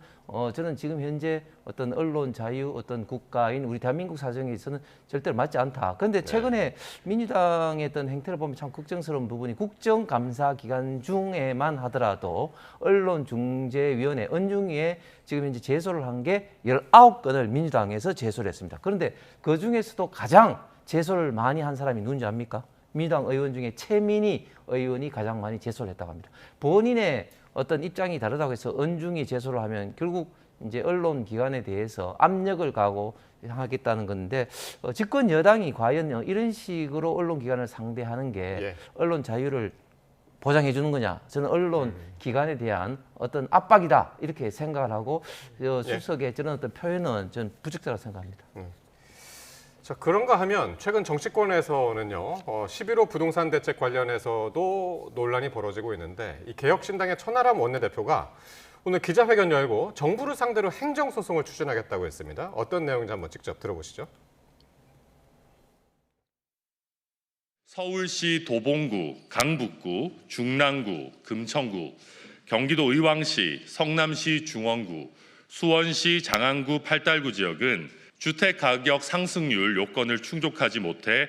저는 지금 현재 어떤 언론 자유, 어떤 국가인 우리 대한민국 사정에 있어서는 절대로 맞지 않다. 그런데 최근에 민주당의 어떤 행태를 보면 참 걱정스러운 부분이 국정감사 기간 중에만 하더라도 언론중재위원회 언중위에 지금 현재 제소를 한 게 19건을 민주당에서 제소를 했습니다. 그런데 그 중에서도 가장 제소를 많이 한 사람이 누군지 압니까? 민주당 의원 중에 최민희 의원이 가장 많이 제소를 했다고 합니다. 본인의 어떤 입장이 다르다고 해서 언중이 제소를 하면 결국 이제 언론 기관에 대해서 압력을 가고 하겠다는 건데 집권 여당이 과연 이런 식으로 언론 기관을 상대하는 게 언론 자유를 보장해 주는 거냐? 저는 언론 기관에 대한 어떤 압박이다 이렇게 생각을 하고 수석의 저런 어떤 표현은 저는 부적절하다고 생각합니다. 자, 그런가 하면 최근 정치권에서는요, 11호 부동산 대책 관련해서도 논란이 벌어지고 있는데 이 개혁신당의 천하람 원내대표가 오늘 기자회견 열고 정부를 상대로 행정소송을 추진하겠다고 했습니다. 어떤 내용인지 한번 직접 들어보시죠. 서울시 도봉구, 강북구, 중랑구, 금천구, 경기도 의왕시, 성남시 중원구, 수원시 장안구 팔달구 지역은 주택가격 상승률 요건을 충족하지 못해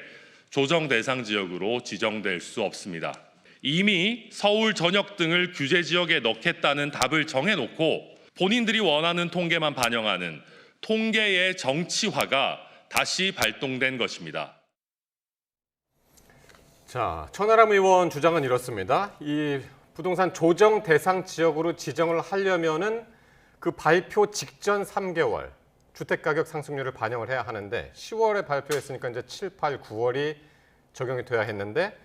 조정 대상 지역으로 지정될 수 없습니다. 이미 서울 전역 등을 규제 지역에 넣겠다는 답을 정해놓고 본인들이 원하는 통계만 반영하는 통계의 정치화가 다시 발동된 것입니다. 자, 천하람 의원 주장은 이렇습니다. 이 부동산 조정 대상 지역으로 지정을 하려면은 그 발표 직전 3개월 주택가격 상승률을 반영을 해야 하는데 10월에 발표했으니까 이제 7, 8, 9월이 적용이 돼야 했는데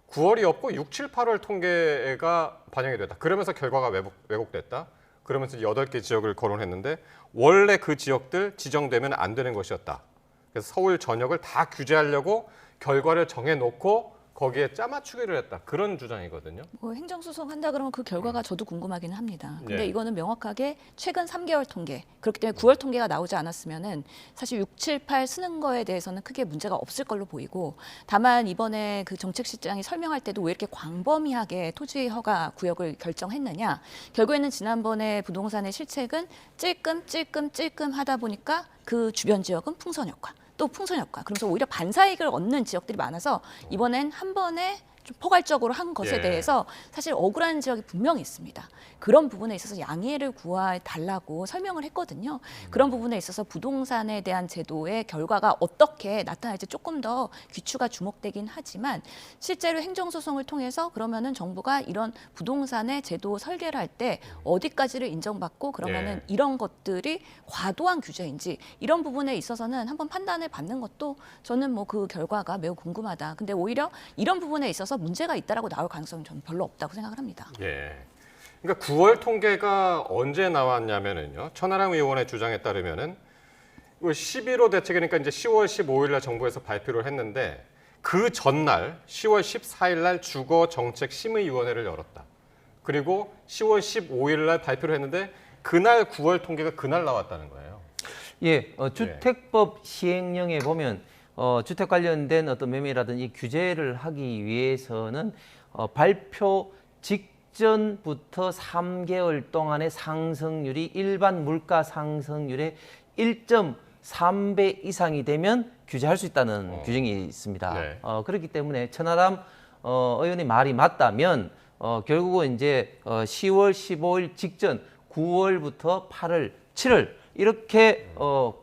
9월이 없고 6, 7, 8월 통계가 반영이 됐다. 그러면서 결과가 왜곡됐다. 그러면서 8개 지역을 거론했는데 원래 그 지역들 지정되면 안 되는 것이었다. 그래서 서울 전역을 다 규제하려고 결과를 정해놓고 거기에 짜맞추기를 했다. 그런 주장이거든요. 뭐 행정소송 한다 그러면 그 결과가 저도 궁금하기는 합니다. 근데 네. 이거는 명확하게 최근 3개월 통계, 그렇기 때문에 9월 통계가 나오지 않았으면은 사실 6, 7, 8 쓰는 거에 대해서는 크게 문제가 없을 걸로 보이고 다만 이번에 그 정책실장이 설명할 때도 왜 이렇게 광범위하게 토지 허가 구역을 결정했느냐. 결국에는 지난번에 부동산의 실책은 찔끔 하다 보니까 그 주변 지역은 풍선 효과. 또 풍선 효과. 그러면서 오히려 반사이익을 얻는 지역들이 많아서 이번엔 한 번에 좀 포괄적으로 한 것에 예. 대해서 사실 억울한 지역이 분명히 있습니다. 그런 부분에 있어서 양해를 구해달라고 설명을 했거든요. 그런 부분에 있어서 부동산에 대한 제도의 결과가 어떻게 나타날지 조금 더 귀추가 주목되긴 하지만 실제로 행정소송을 통해서 그러면은 정부가 이런 부동산의 제도 설계를 할 때 어디까지를 인정받고 그러면은 예. 이런 것들이 과도한 규제인지 이런 부분에 있어서는 한번 판단을 받는 것도 저는 뭐 그 결과가 매우 궁금하다. 근데 오히려 이런 부분에 있어서 문제가 있다라고 나올 가능성은 저는 별로 없다고 생각을 합니다. 예. 그러니까 9월 통계가 언제 나왔냐면은요. 천하람 의원의 주장에 따르면은 11호 대책이니까 이제 10월 15일 날 정부에서 발표를 했는데 그 전날 10월 14일 날 주거정책심의위원회를 열었다. 그리고 10월 15일 날 발표를 했는데 그날 9월 통계가 그날 나왔다는 거예요. 예, 주택법 시행령에 보면 주택 관련된 어떤 매매라든지 규제를 하기 위해서는 발표 직전부터 3개월 동안의 상승률이 일반 물가 상승률의 1.3배 이상이 되면 규제할 수 있다는 규정이 있습니다. 네. 그렇기 때문에 천하람 의원의 말이 맞다면 결국은 이제 10월 15일 직전 9월부터 8월, 7월 이렇게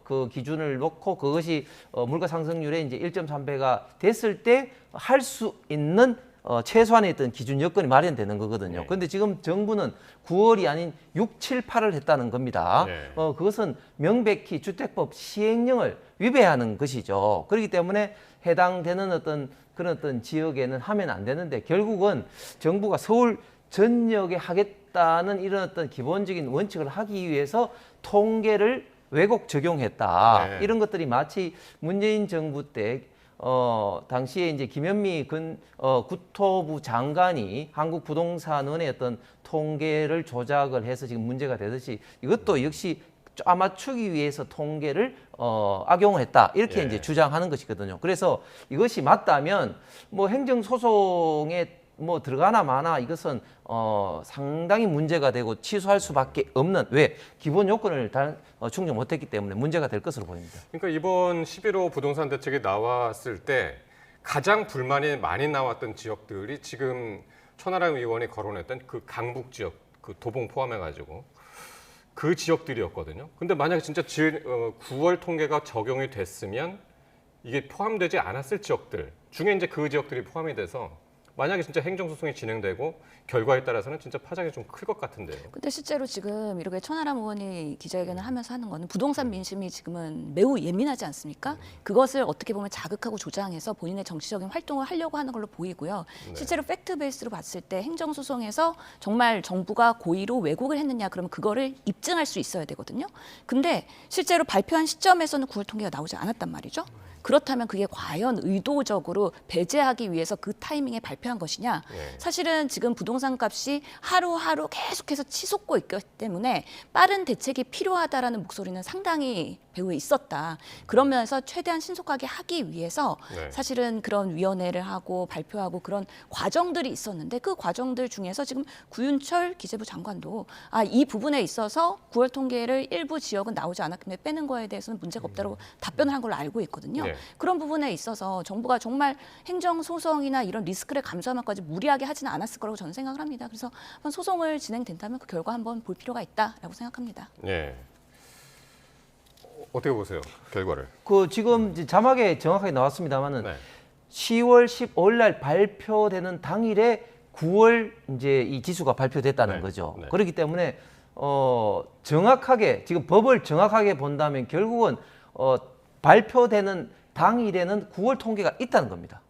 그 기준을 놓고 그것이 물가 상승률의 이제 1.3배가 됐을 때 할 수 있는 최소한의 어떤 기준 여건이 마련되는 거거든요. 그런데 지금 정부는 9월이 아닌 6, 7, 8을 했다는 겁니다. 그것은 명백히 주택법 시행령을 위배하는 것이죠. 그렇기 때문에 해당되는 어떤 그런 어떤 지역에는 하면 안 되는데 결국은 정부가 서울 전역에 하겠다는 이런 어떤 기본적인 원칙을 하기 위해서 통계를 왜곡 적용했다. 네. 이런 것들이 마치 문재인 정부 때 당시에 이제 김현미 국토부 장관이 한국부동산원의 어떤 통계를 조작을 해서 지금 문제가 되듯이 이것도 역시 짜맞추기 위해서 통계를 악용을 했다 이렇게 이제 주장하는 것이거든요. 그래서 이것이 맞다면 뭐 행정소송에 뭐 들어가나 마나 이것은 상당히 문제가 되고 취소할 수밖에 없는 왜 기본 요건을 충족 못했기 때문에 문제가 될 것으로 보입니다. 그러니까 이번 11호 부동산 대책이 나왔을 때 가장 불만이 많이 나왔던 지역들이 지금 천하람 의원이 거론했던 그 강북 지역, 그 도봉 포함해가지고 그 지역들이었거든요. 근데 만약에 진짜 9월 통계가 적용이 됐으면 이게 포함되지 않았을 지역들 중에 이제 그 지역들이 포함이 돼서 만약에 진짜 행정소송이 진행되고 결과에 따라서는 진짜 파장이 좀 클 것 같은데요. 근데 실제로 지금 이렇게 천하람 의원이 기자회견을 하면서 하는 거는 부동산 민심이 지금은 매우 예민하지 않습니까? 그것을 어떻게 보면 자극하고 조장해서 본인의 정치적인 활동을 하려고 하는 걸로 보이고요. 실제로 팩트 베이스로 봤을 때 행정소송에서 정말 정부가 고의로 왜곡을 했느냐 그러면 그거를 입증할 수 있어야 되거든요. 근데 실제로 발표한 시점에서는 9월 통계가 나오지 않았단 말이죠. 그렇다면 그게 과연 의도적으로 배제하기 위해서 그 타이밍에 발표한 것이냐. 사실은 지금 부동산 값이 하루하루 계속해서 치솟고 있기 때문에 빠른 대책이 필요하다라는 목소리는 상당히 배후에 있었다. 그런 면에서 최대한 신속하게 하기 위해서 사실은 그런 위원회를 하고 발표하고 그런 과정들이 있었는데 그 과정들 중에서 지금 구윤철 기재부 장관도 이 부분에 있어서 9월 통계를 일부 지역은 나오지 않았기 때문에 빼는 거에 대해서는 문제가 없다고 답변을 한 걸로 알고 있거든요. 그런 부분에 있어서 정부가 정말 행정소송이나 이런 리스크를 감수하면까지 무리하게 하지는 않았을 거라고 저는 생각을 합니다. 그래서 한번 소송을 진행된다면 그 결과 한번 볼 필요가 있다라고 생각합니다. 네. 어떻게 보세요? 결과를? 그 지금 이제 자막에 정확하게 나왔습니다만은 10월 15일 날 발표되는 당일에 9월 이제 이 지수가 발표됐다는 거죠. 그렇기 때문에 정확하게 지금 법을 정확하게 본다면 결국은 발표되는 당일에는 9월 통계가 있다는 겁니다.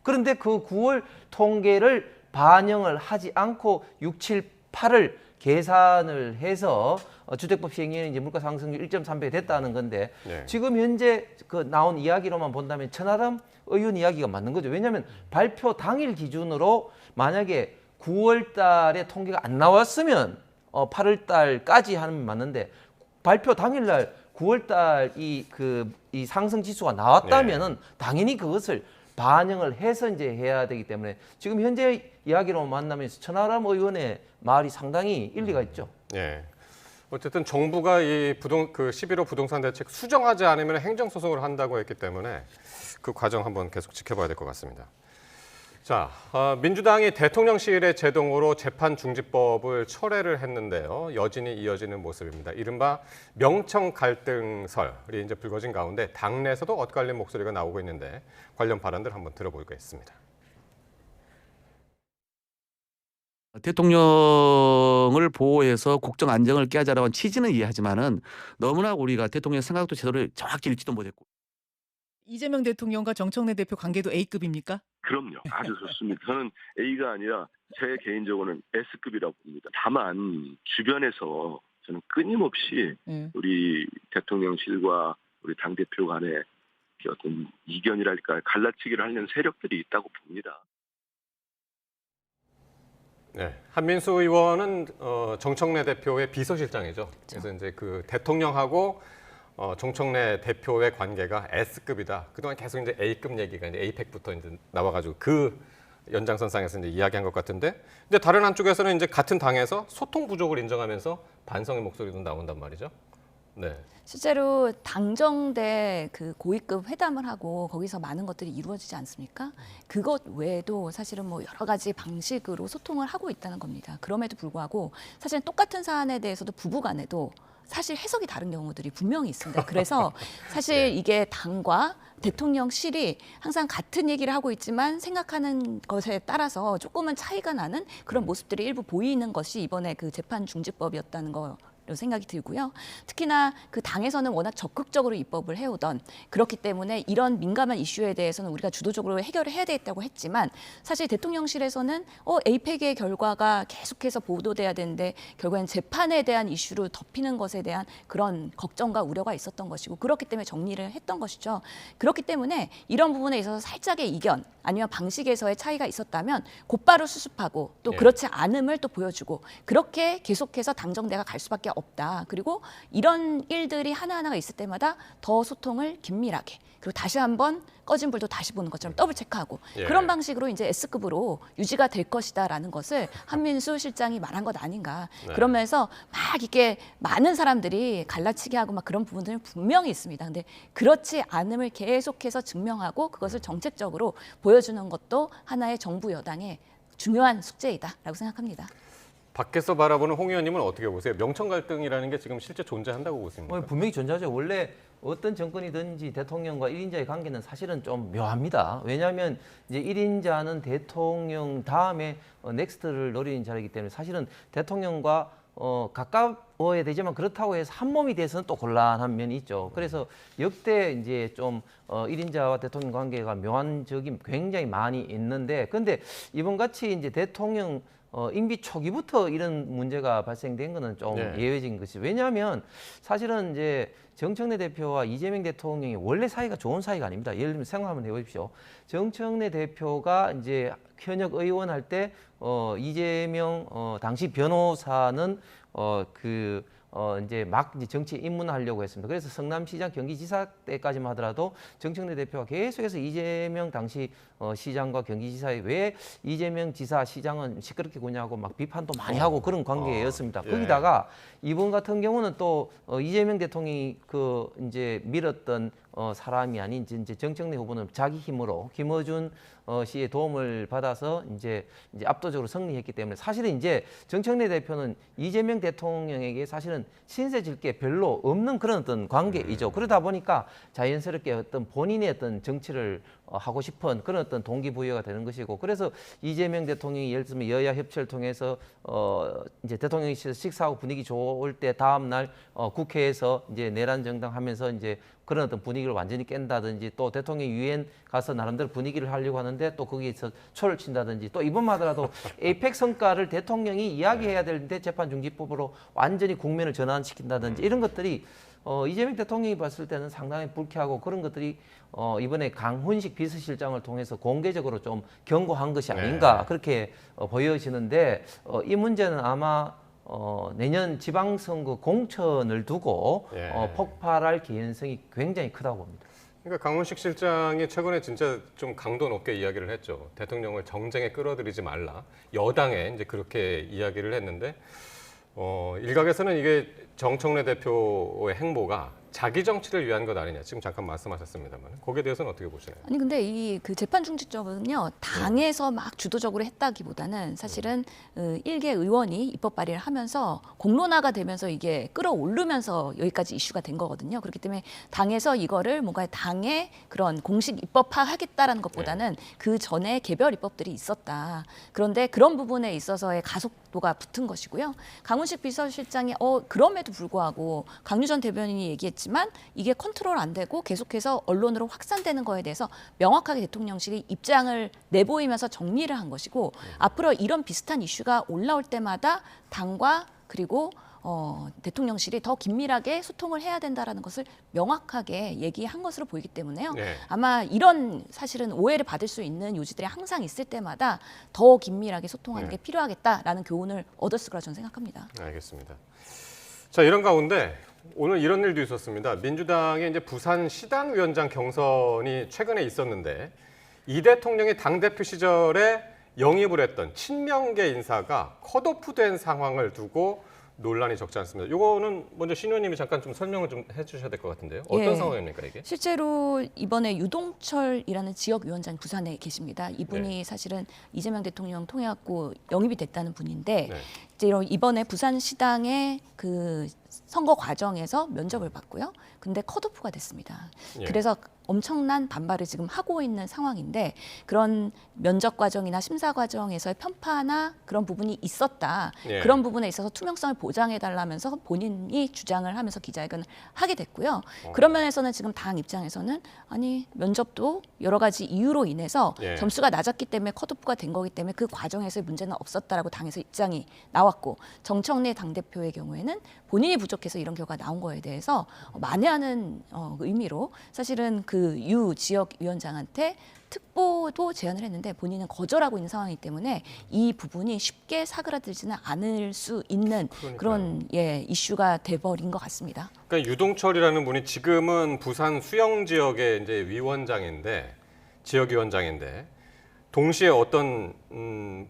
그런데 그 9월 통계를 반영을 하지 않고 6, 7, 8을 계산을 해서 주택법 시행령이 이제 물가 상승률 1.3배 됐다는 건데 지금 현재 그 나온 이야기로만 본다면 천하람 의원 이야기가 맞는 거죠. 왜냐하면 발표 당일 기준으로 만약에 9월 달에 통계가 안 나왔으면 8월 달까지 하면 맞는데 발표 당일 날 9월 달 이 상승 지수가 나왔다면은 당연히 그것을 반영을 해서 이제 해야 되기 때문에 지금 현재 이야기로 만나면 천하람 의원의 말이 상당히 일리가 있죠. 네. 어쨌든 정부가 이 11호 부동산 대책 수정하지 않으면 행정소송을 한다고 했기 때문에 그 과정 한번 계속 지켜봐야 될 것 같습니다. 자, 자, 민주당이 대통령실의 제동으로 재판중지법을 철회를 했는데요. 여진이 이어지는 모습입니다. 이른바 명청 갈등설이 이제 불거진 가운데 당내에서도 엇갈린 목소리가 나오고 있는데 관련 발언들 한번 들어보겠습니다. 대통령을 보호해서 국정 안정을 깨자라고 하는 취지는 이해하지만은 너무나 우리가 대통령 생각도 제대로 정확히 읽지도 못했고. 이재명 대통령과 정청래 대표 관계도 A급입니까? 그럼요. 아주 좋습니다. 저는 A가 아니라 제 개인적으로는 S급이라고 봅니다. 다만 주변에서 저는 끊임없이 우리 대통령실과 우리 당대표 간의 어떤 이견이랄까 갈라치기를 하려는 세력들이 있다고 봅니다. 네, 한민수 의원은 정청래 대표의 비서실장이죠. 그래서 이제 그 대통령하고 정청래 대표의 관계가 S급이다. 그동안 계속 이제 A급 얘기가 이제 APEC부터 이제 나와가지고 그 연장선상에서 이제 이야기한 것 같은데, 근데 다른 한쪽에서는 이제 같은 당에서 소통 부족을 인정하면서 반성의 목소리도 나온단 말이죠. 네. 실제로 당정대 그 고위급 회담을 하고 거기서 많은 것들이 이루어지지 않습니까? 그것 외에도 사실은 뭐 여러 가지 방식으로 소통을 하고 있다는 겁니다. 그럼에도 불구하고 사실 똑같은 사안에 대해서도 부부간에도 사실 해석이 다른 경우들이 분명히 있습니다. 그래서 사실 이게 당과 대통령실이 항상 같은 얘기를 하고 있지만 생각하는 것에 따라서 조금은 차이가 나는 그런 모습들이 일부 보이는 것이 이번에 그 재판중지법이었다는 거. 생각이 들고요. 특히나 그 당에서는 워낙 적극적으로 입법을 해오던, 그렇기 때문에 이런 민감한 이슈에 대해서는 우리가 주도적으로 해결을 해야 되겠다고 했지만 사실 대통령실에서는 APEC의 결과가 계속해서 보도돼야 되는데 결국엔 재판에 대한 이슈로 덮이는 것에 대한 그런 걱정과 우려가 있었던 것이고, 그렇기 때문에 정리를 했던 것이죠. 그렇기 때문에 이런 부분에 있어서 살짝의 이견 아니면 방식에서의 차이가 있었다면 곧바로 수습하고 또 그렇지 않음을 또 보여주고, 그렇게 계속해서 당정대가 갈 수밖에 없다. 그리고 이런 일들이 하나하나가 있을 때마다 더 소통을 긴밀하게, 그리고 다시 한번 꺼진 불도 다시 보는 것처럼 더블 체크하고 그런 방식으로 이제 S급으로 유지가 될 것이다라는 것을 한민수 실장이 말한 것 아닌가. 그러면서 막 이렇게 많은 사람들이 갈라치기 하고 막 그런 부분들은 분명히 있습니다. 근데 그렇지 않음을 계속해서 증명하고 그것을 정책적으로 보여주는 것도 하나의 정부 여당의 중요한 숙제이다라고 생각합니다. 밖에서 바라보는 홍 의원님은 어떻게 보세요? 명청 갈등이라는 게 지금 실제 존재한다고 보십니까? 분명히 존재하죠. 원래 어떤 정권이든지 대통령과 1인자의 관계는 사실은 좀 묘합니다. 왜냐하면 이제 1인자는 대통령 다음에 넥스트를 노리는 자리이기 때문에 사실은 대통령과 가까워야 되지만 그렇다고 해서 한 몸이 돼서는 또 곤란한 면이 있죠. 그래서 역대 이제 좀 1인자와 대통령 관계가 묘한 적이 굉장히 많이 있는데, 근데 이번 같이 이제 대통령 임기 초기부터 이런 문제가 발생된 거는 좀 예외적인 것이죠. 왜냐하면 사실은 이제 정청래 대표와 이재명 대통령이 원래 사이가 좋은 사이가 아닙니다. 예를 들면 생각 한번 해보십시오. 정청래 대표가 이제 현역 의원 할 때 이재명 당시 변호사는 이제 막 이제 정치에 입문하려고 했습니다. 그래서 성남시장 경기지사 때까지만 하더라도 정청래 대표가 계속해서 이재명 당시 시장과 경기지사에 왜 이재명 지사 시장은 시끄럽게 구냐고 막 비판도 많이 하고 그런 관계였습니다. 거기다가 이번 같은 경우는 또 이재명 대통령이 이제 밀었던 사람이 아닌 이제 정청래 후보는 자기 힘으로 김어준 씨의 도움을 받아서 이제 압도적으로 승리했기 때문에 사실은 이제 정청래 대표는 이재명 대통령에게 사실은 신세질 게 별로 없는 그런 어떤 관계이죠. 그러다 보니까 자연스럽게 어떤 본인의 어떤 정치를 하고 싶은 그런 어떤 동기부여가 되는 것이고, 그래서 이재명 대통령이 예를 들면 여야 협치를 통해서 이제 대통령실에서 식사하고 분위기 좋을 때 다음 날 국회에서 이제 내란 정당 하면서 이제 그런 어떤 분위기를 완전히 깬다든지, 또 대통령 유엔 가서 나름대로 분위기를 하려고 하는데 또 거기에서 초를 친다든지, 또 이번만 하더라도 APEC 성과를 대통령이 이야기해야 되는데 재판중지법으로 완전히 국면을 전환시킨다든지 이런 것들이 이재명 대통령이 봤을 때는 상당히 불쾌하고, 그런 것들이 이번에 강훈식 비서실장을 통해서 공개적으로 좀 경고한 것이 아닌가 그렇게 보여지는데, 이 문제는 아마 내년 지방선거 공천을 두고 폭발할 개연성이 굉장히 크다고 봅니다. 그러니까 강훈식 실장이 최근에 진짜 좀 강도 높게 이야기를 했죠. 대통령을 정쟁에 끌어들이지 말라. 여당에 이제 그렇게 이야기를 했는데 일각에서는 이게 정청래 대표의 행보가 자기 정치를 위한 것 아니냐 지금 잠깐 말씀하셨습니다만 거기에 대해서는 어떻게 보시나요? 아니 근데 이 그 재판 중지점은요 당에서 막 주도적으로 했다기보다는 사실은 일개 의원이 입법 발의를 하면서 공론화가 되면서 이게 끌어오르면서 여기까지 이슈가 된 거거든요. 그렇기 때문에 당에서 이거를 뭔가 당의 그런 공식 입법화하겠다라는 것보다는 그 전에 개별 입법들이 있었다. 그런데 그런 부분에 있어서의 가속도가 붙은 것이고요. 강훈식 비서실장이 그럼에도 불구하고 강유 전 대변인이 얘기했지만 이게 컨트롤 안 되고 계속해서 언론으로 확산되는 거에 대해서 명확하게 대통령실이 입장을 내보이면서 정리를 한 것이고 앞으로 이런 비슷한 이슈가 올라올 때마다 당과 그리고 대통령실이 더 긴밀하게 소통을 해야 된다라는 것을 명확하게 얘기한 것으로 보이기 때문에요. 네. 아마 이런 사실은 오해를 받을 수 있는 요지들이 항상 있을 때마다 더 긴밀하게 소통하는 게 필요하겠다라는 교훈을 얻었을 거라 저는 생각합니다. 알겠습니다. 자, 이런 가운데 오늘 이런 일도 있었습니다. 민주당의 이제 부산시당위원장 경선이 최근에 있었는데 이 대통령이 당대표 시절에 영입을 했던 친명계 인사가 컷오프된 상황을 두고 논란이 적지 않습니다. 이거는 먼저 신 의원님이 잠깐 좀 설명을 좀 해주셔야 될 것 같은데요. 어떤 상황입니까 이게? 실제로 이번에 유동철이라는 지역위원장 부산에 계십니다. 이분이 사실은 이재명 대통령 통해갖고 영입이 됐다는 분인데 이제 이번에 부산시당의 그 선거 과정에서 면접을 받고요. 근데 컷오프가 됐습니다. 그래서 엄청난 반발을 지금 하고 있는 상황인데 그런 면접 과정이나 심사 과정에서의 편파나 그런 부분이 있었다. 그런 부분에 있어서 투명성을 보장해달라면서 본인이 주장을 하면서 기자회견을 하게 됐고요. 그런 면에서는 지금 당 입장에서는 아니 면접도 여러 가지 이유로 인해서 점수가 낮았기 때문에 컷오프가 된 거기 때문에 그 과정에서의 문제는 없었다라고 당에서 입장이 나왔고 정청래 당대표의 경우에는 본인이 부족해서 이런 결과가 나온 거에 대해서 만회하는 의미로 사실은 그 유 지역위원장한테 특보도 제안을 했는데 본인은 거절하고 있는 상황이기 때문에 이 부분이 쉽게 사그라들지는 않을 수 있는 그런 이슈가 돼버린 것 같습니다. 그러니까 유동철이라는 분이 지금은 부산 수영 지역의 이제 지역위원장인데 동시에 어떤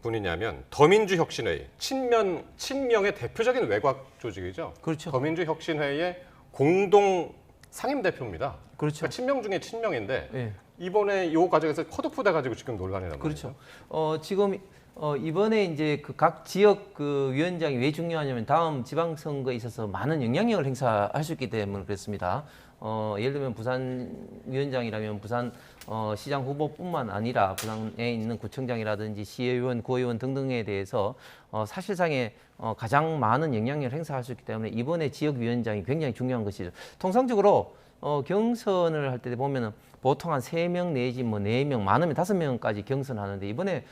분이냐면 더민주혁신회의 친명의 대표적인 외곽 조직이죠. 그렇죠. 더민주혁신회의 공동 상임대표입니다. 그렇죠. 그러니까 친명 중에 친명인데 이번에 이 과정에서 컷오프 돼가지고 지금 논란이 나고 그렇죠. 지금 이번에 이제 그 각 지역 그 위원장이 왜 중요하냐면 다음 지방선거에 있어서 많은 영향력을 행사할 수 있기 때문에 그렇습니다. 예를 들면 부산 위원장이라면 부산 시장 후보뿐만 아니라 부산에 있는 구청장이라든지 시의원, 구의원 등등에 대해서 사실상의 가장 많은 영향력을 행사할 수 있기 때문에 이번에 지역위원장이 굉장히 중요한 것이죠. 통상적으로 경선을 할 때 보면은 보통 한 3명 내지 뭐 4명, 많으면 5명까지 경선하는데 이번에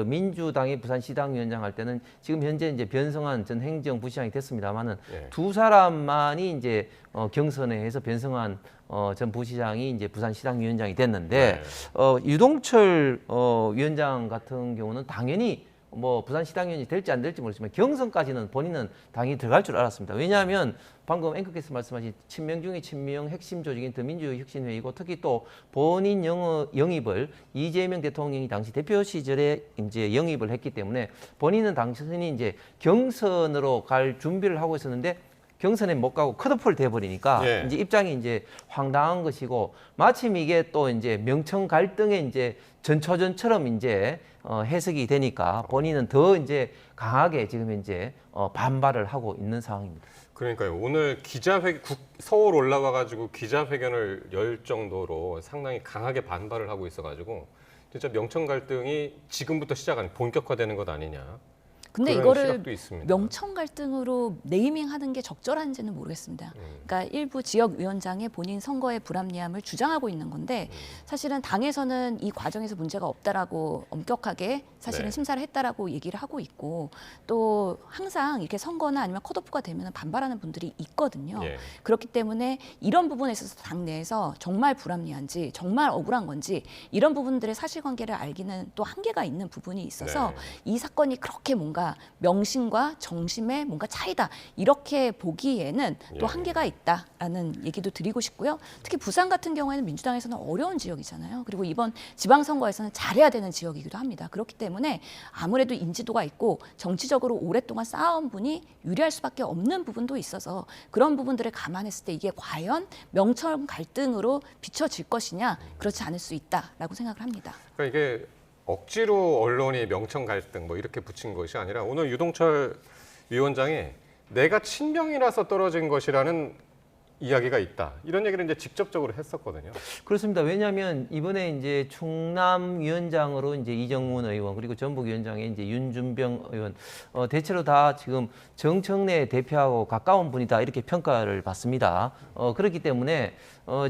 민주당의 부산시당위원장 할 때는 지금 현재 이제 변성환 전 행정부시장이 됐습니다만은 두 사람만이 이제 경선에 해서 변성환 전 부시장이 이제 부산시당위원장이 됐는데 유동철 위원장 같은 경우는 당연히 뭐 부산시당위원장이 될지 안 될지 모르지만 경선까지는 본인은 당연히 들어갈 줄 알았습니다. 왜냐하면 방금 앵커께서 말씀하신 친명 중에 친명 핵심 조직인 더민주혁신회의고 특히 또 본인 영입을 이재명 대통령이 당시 대표 시절에 이제 영입을 했기 때문에 본인은 당신이 이제 경선으로 갈 준비를 하고 있었는데 경선에 못 가고 컷오프를 돼버리니까 이제 입장이 이제 황당한 것이고 마침 이게 또 이제 명청 갈등의 이제 전초전처럼 이제 해석이 되니까 본인은 더 이제 강하게 지금 이제 반발을 하고 있는 상황입니다. 그러니까요. 오늘 서울 올라와가지고 기자회견을 열 정도로 상당히 강하게 반발을 하고 있어가지고 진짜 명청 갈등이 지금부터 본격화되는 것 아니냐. 근데 이거를 명청 갈등으로 네이밍하는 게 적절한지는 모르겠습니다. 그러니까 일부 지역위원장의 본인 선거의 불합리함을 주장하고 있는 건데 사실은 당에서는 이 과정에서 문제가 없다라고 엄격하게 사실은 심사를 했다라고 얘기를 하고 있고 또 항상 이렇게 선거나 아니면 컷오프가 되면 반발하는 분들이 있거든요. 그렇기 때문에 이런 부분에 있어서 당내에서 정말 불합리한지 정말 억울한 건지 이런 부분들의 사실관계를 알기는 또 한계가 있는 부분이 있어서 이 사건이 그렇게 뭔가 문제가 명심과 정심의 뭔가 차이다. 이렇게 보기에는 또 한계가 있다라는 얘기도 드리고 싶고요. 특히 부산 같은 경우에는 민주당에서는 어려운 지역이잖아요. 그리고 이번 지방선거에서는 잘해야 되는 지역이기도 합니다. 그렇기 때문에 아무래도 인지도가 있고 정치적으로 오랫동안 쌓아온 분이 유리할 수밖에 없는 부분도 있어서 그런 부분들을 감안했을 때 이게 과연 명천 갈등으로 비춰질 것이냐, 그렇지 않을 수 있다라고 생각을 합니다. 그러니까 이게 억지로 언론이 명천 갈등 뭐 이렇게 붙인 것이 아니라 오늘 유동철 위원장이 내가 친명이라서 떨어진 것이라는 이야기가 있다. 이런 얘기를 이제 직접적으로 했었거든요. 그렇습니다. 왜냐하면 이번에 이제 충남 위원장으로 이제 이정문 의원 그리고 전북 위원장에 이제 윤준병 의원 대체로 다 지금 정청래 대표하고 가까운 분이다 이렇게 평가를 받습니다. 그렇기 때문에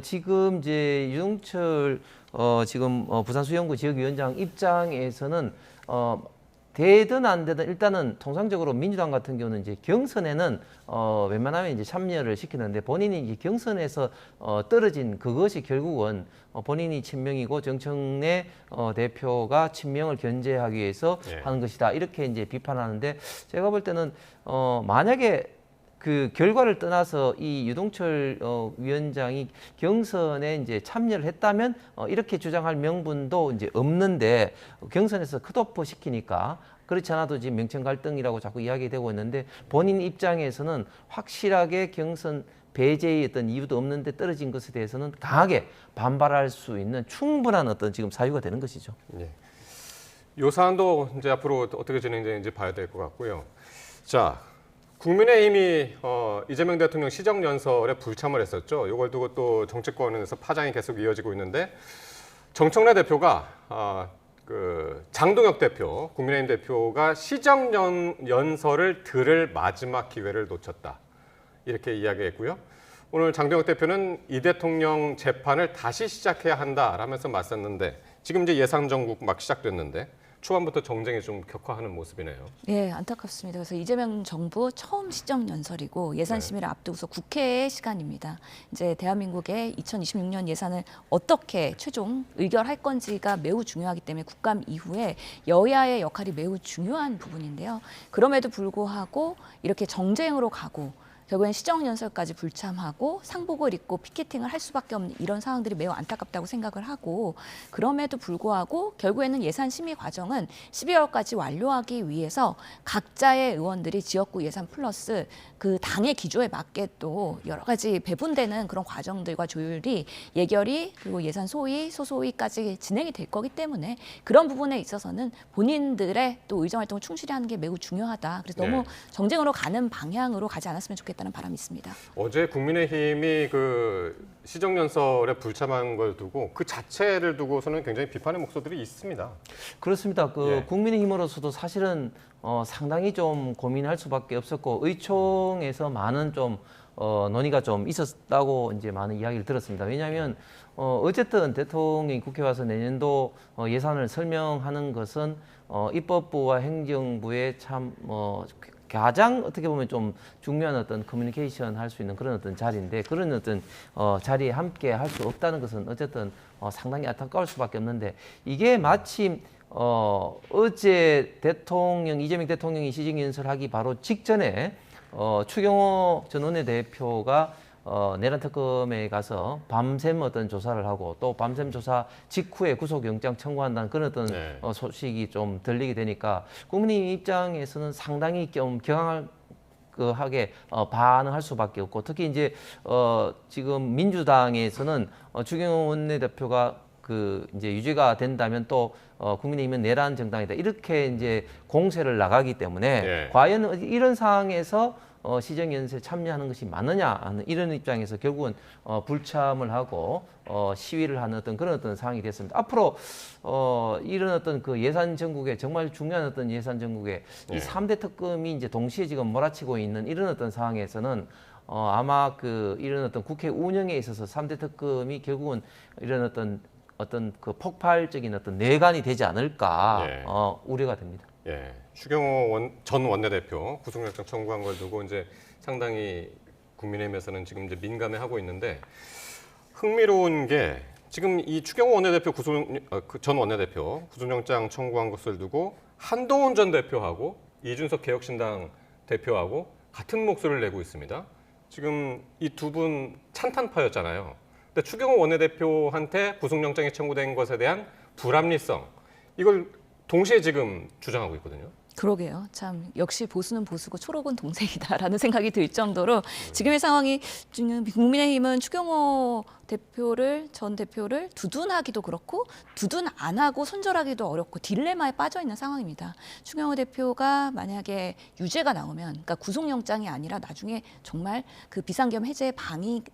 지금 이제 유동철 지금 부산수영구 지역위원장 입장에서는 되든 안 되든 일단은 통상적으로 민주당 같은 경우는 이제 경선에는 웬만하면 이제 참여를 시키는데 본인이 이제 경선에서 떨어진 그것이 결국은 본인이 친명이고 정청래 대표가 친명을 견제하기 위해서 하는 것이다 이렇게 이제 비판하는데 제가 볼 때는 만약에 그 결과를 떠나서 이 유동철 위원장이 경선에 이제 참여를 했다면 이렇게 주장할 명분도 이제 없는데 경선에서 컷오프 시키니까 그렇지 않아도 지금 명천 갈등이라고 자꾸 이야기되고 있는데 본인 입장에서는 확실하게 경선 배제의 어떤 이유도 없는데 떨어진 것에 대해서는 강하게 반발할 수 있는 충분한 어떤 지금 사유가 되는 것이죠. 예. 이 사안도 이제 앞으로 어떻게 진행되는지 봐야 될 것 같고요. 자. 국민의힘이 이재명 대통령 시정연설에 불참을 했었죠. 이걸 두고 또 정치권에서 파장이 계속 이어지고 있는데 정청래 대표가 장동혁 대표, 국민의힘 대표가 시정연설을 들을 마지막 기회를 놓쳤다. 이렇게 이야기했고요. 오늘 장동혁 대표는 이 대통령 재판을 다시 시작해야 한다라면서 맞섰는데 지금 이제 예산정국 막 시작됐는데 초반부터 정쟁이 좀 격화하는 모습이네요. 네, 안타깝습니다. 그래서 이재명 정부 처음 시정연설이고 예산심의를 앞두고서 국회의 시간입니다. 이제 대한민국의 2026년 예산을 어떻게 최종 의결할 건지가 매우 중요하기 때문에 국감 이후에 여야의 역할이 매우 중요한 부분인데요. 그럼에도 불구하고 이렇게 정쟁으로 가고 결국엔 시정연설까지 불참하고 상복을 입고 피켓팅을 할 수밖에 없는 이런 상황들이 매우 안타깝다고 생각을 하고 그럼에도 불구하고 결국에는 예산 심의 과정은 12월까지 완료하기 위해서 각자의 의원들이 지역구 예산 플러스 그 당의 기조에 맞게 또 여러 가지 배분되는 그런 과정들과 조율이 예결위 그리고 예산 소위, 소소위까지 진행이 될 거기 때문에 그런 부분에 있어서는 본인들의 또 의정활동을 충실히 하는 게 매우 중요하다. 그래서 너무 정쟁으로 가는 방향으로 가지 않았으면 좋겠다는 바람이 있습니다. 어제 국민의힘이 그 시정연설에 불참한 걸 두고 그 자체를 두고서는 굉장히 비판의 목소리들이 있습니다. 그렇습니다. 국민의힘으로서도 사실은 상당히 좀 고민할 수밖에 없었고 의총에서 많은 좀 논의가 좀 있었다고 이제 많은 이야기를 들었습니다. 왜냐하면 어쨌든 대통령이 국회 와서 내년도 예산을 설명하는 것은 입법부와 행정부의 참 가장 어떻게 보면 좀 중요한 어떤 커뮤니케이션 할 수 있는 그런 어떤 자리인데 그런 어떤 자리에 함께 할 수 없다는 것은 어쨌든 상당히 안타까울 수밖에 없는데 이게 마침 어제 이재명 대통령이 시정연설하기 바로 직전에 추경호 전 원내대표가 내란 특검에 가서 밤샘 어떤 조사를 하고 또 밤샘 조사 직후에 구속영장 청구한다는 그런 어떤 소식이 좀 들리게 되니까 국민의힘 입장에서는 상당히 좀 경악하게 반응할 수밖에 없고 특히 이제 지금 민주당에서는 추경호 원내대표가 이제 유죄가 된다면 또 국민의힘은 내란 정당이다 이렇게 이제 공세를 나가기 때문에 과연 이런 상황에서 시정연설에 참여하는 것이 맞느냐 하는 이런 입장에서 결국은 불참을 하고 시위를 하는 그런 어떤 상황이 됐습니다. 앞으로 이런 어떤 그 예산 전국에 정말 중요한 어떤 예산 전국에 이 3대 특검이 이제 동시에 지금 몰아치고 있는 이런 어떤 상황에서는 아마 이런 어떤 국회 운영에 있어서 3대 특검이 결국은 이런 어떤 그 폭발적인 어떤 내관이 되지 않을까 우려가 됩니다. 추경호 전 원내대표 구속영장 청구한 걸 두고 이제 상당히 국민의힘에서는 지금 이제 민감해하고 있는데 흥미로운 게 지금 이 추경호 원내대표 전 원내대표 구속영장 청구한 것을 두고 한동훈 전 대표하고 이준석 개혁신당 대표하고 같은 목소리를 내고 있습니다. 지금 이 두 분 찬탄파였잖아요. 근데 추경호 원내대표한테 구속영장이 청구된 것에 대한 불합리성, 이걸 동시에 지금 주장하고 있거든요. 그러게요. 참 역시 보수는 보수고 초록은 동색이다라는 생각이 들 정도로 지금의 상황이 지금 국민의힘은 추경호 전 대표를 두둔하기도 그렇고 두둔 안 하고 손절하기도 어렵고 딜레마에 빠져 있는 상황입니다. 추경호 대표가 만약에 유죄가 나오면, 그러니까 구속영장이 아니라 나중에 정말 그 비상계엄 해제의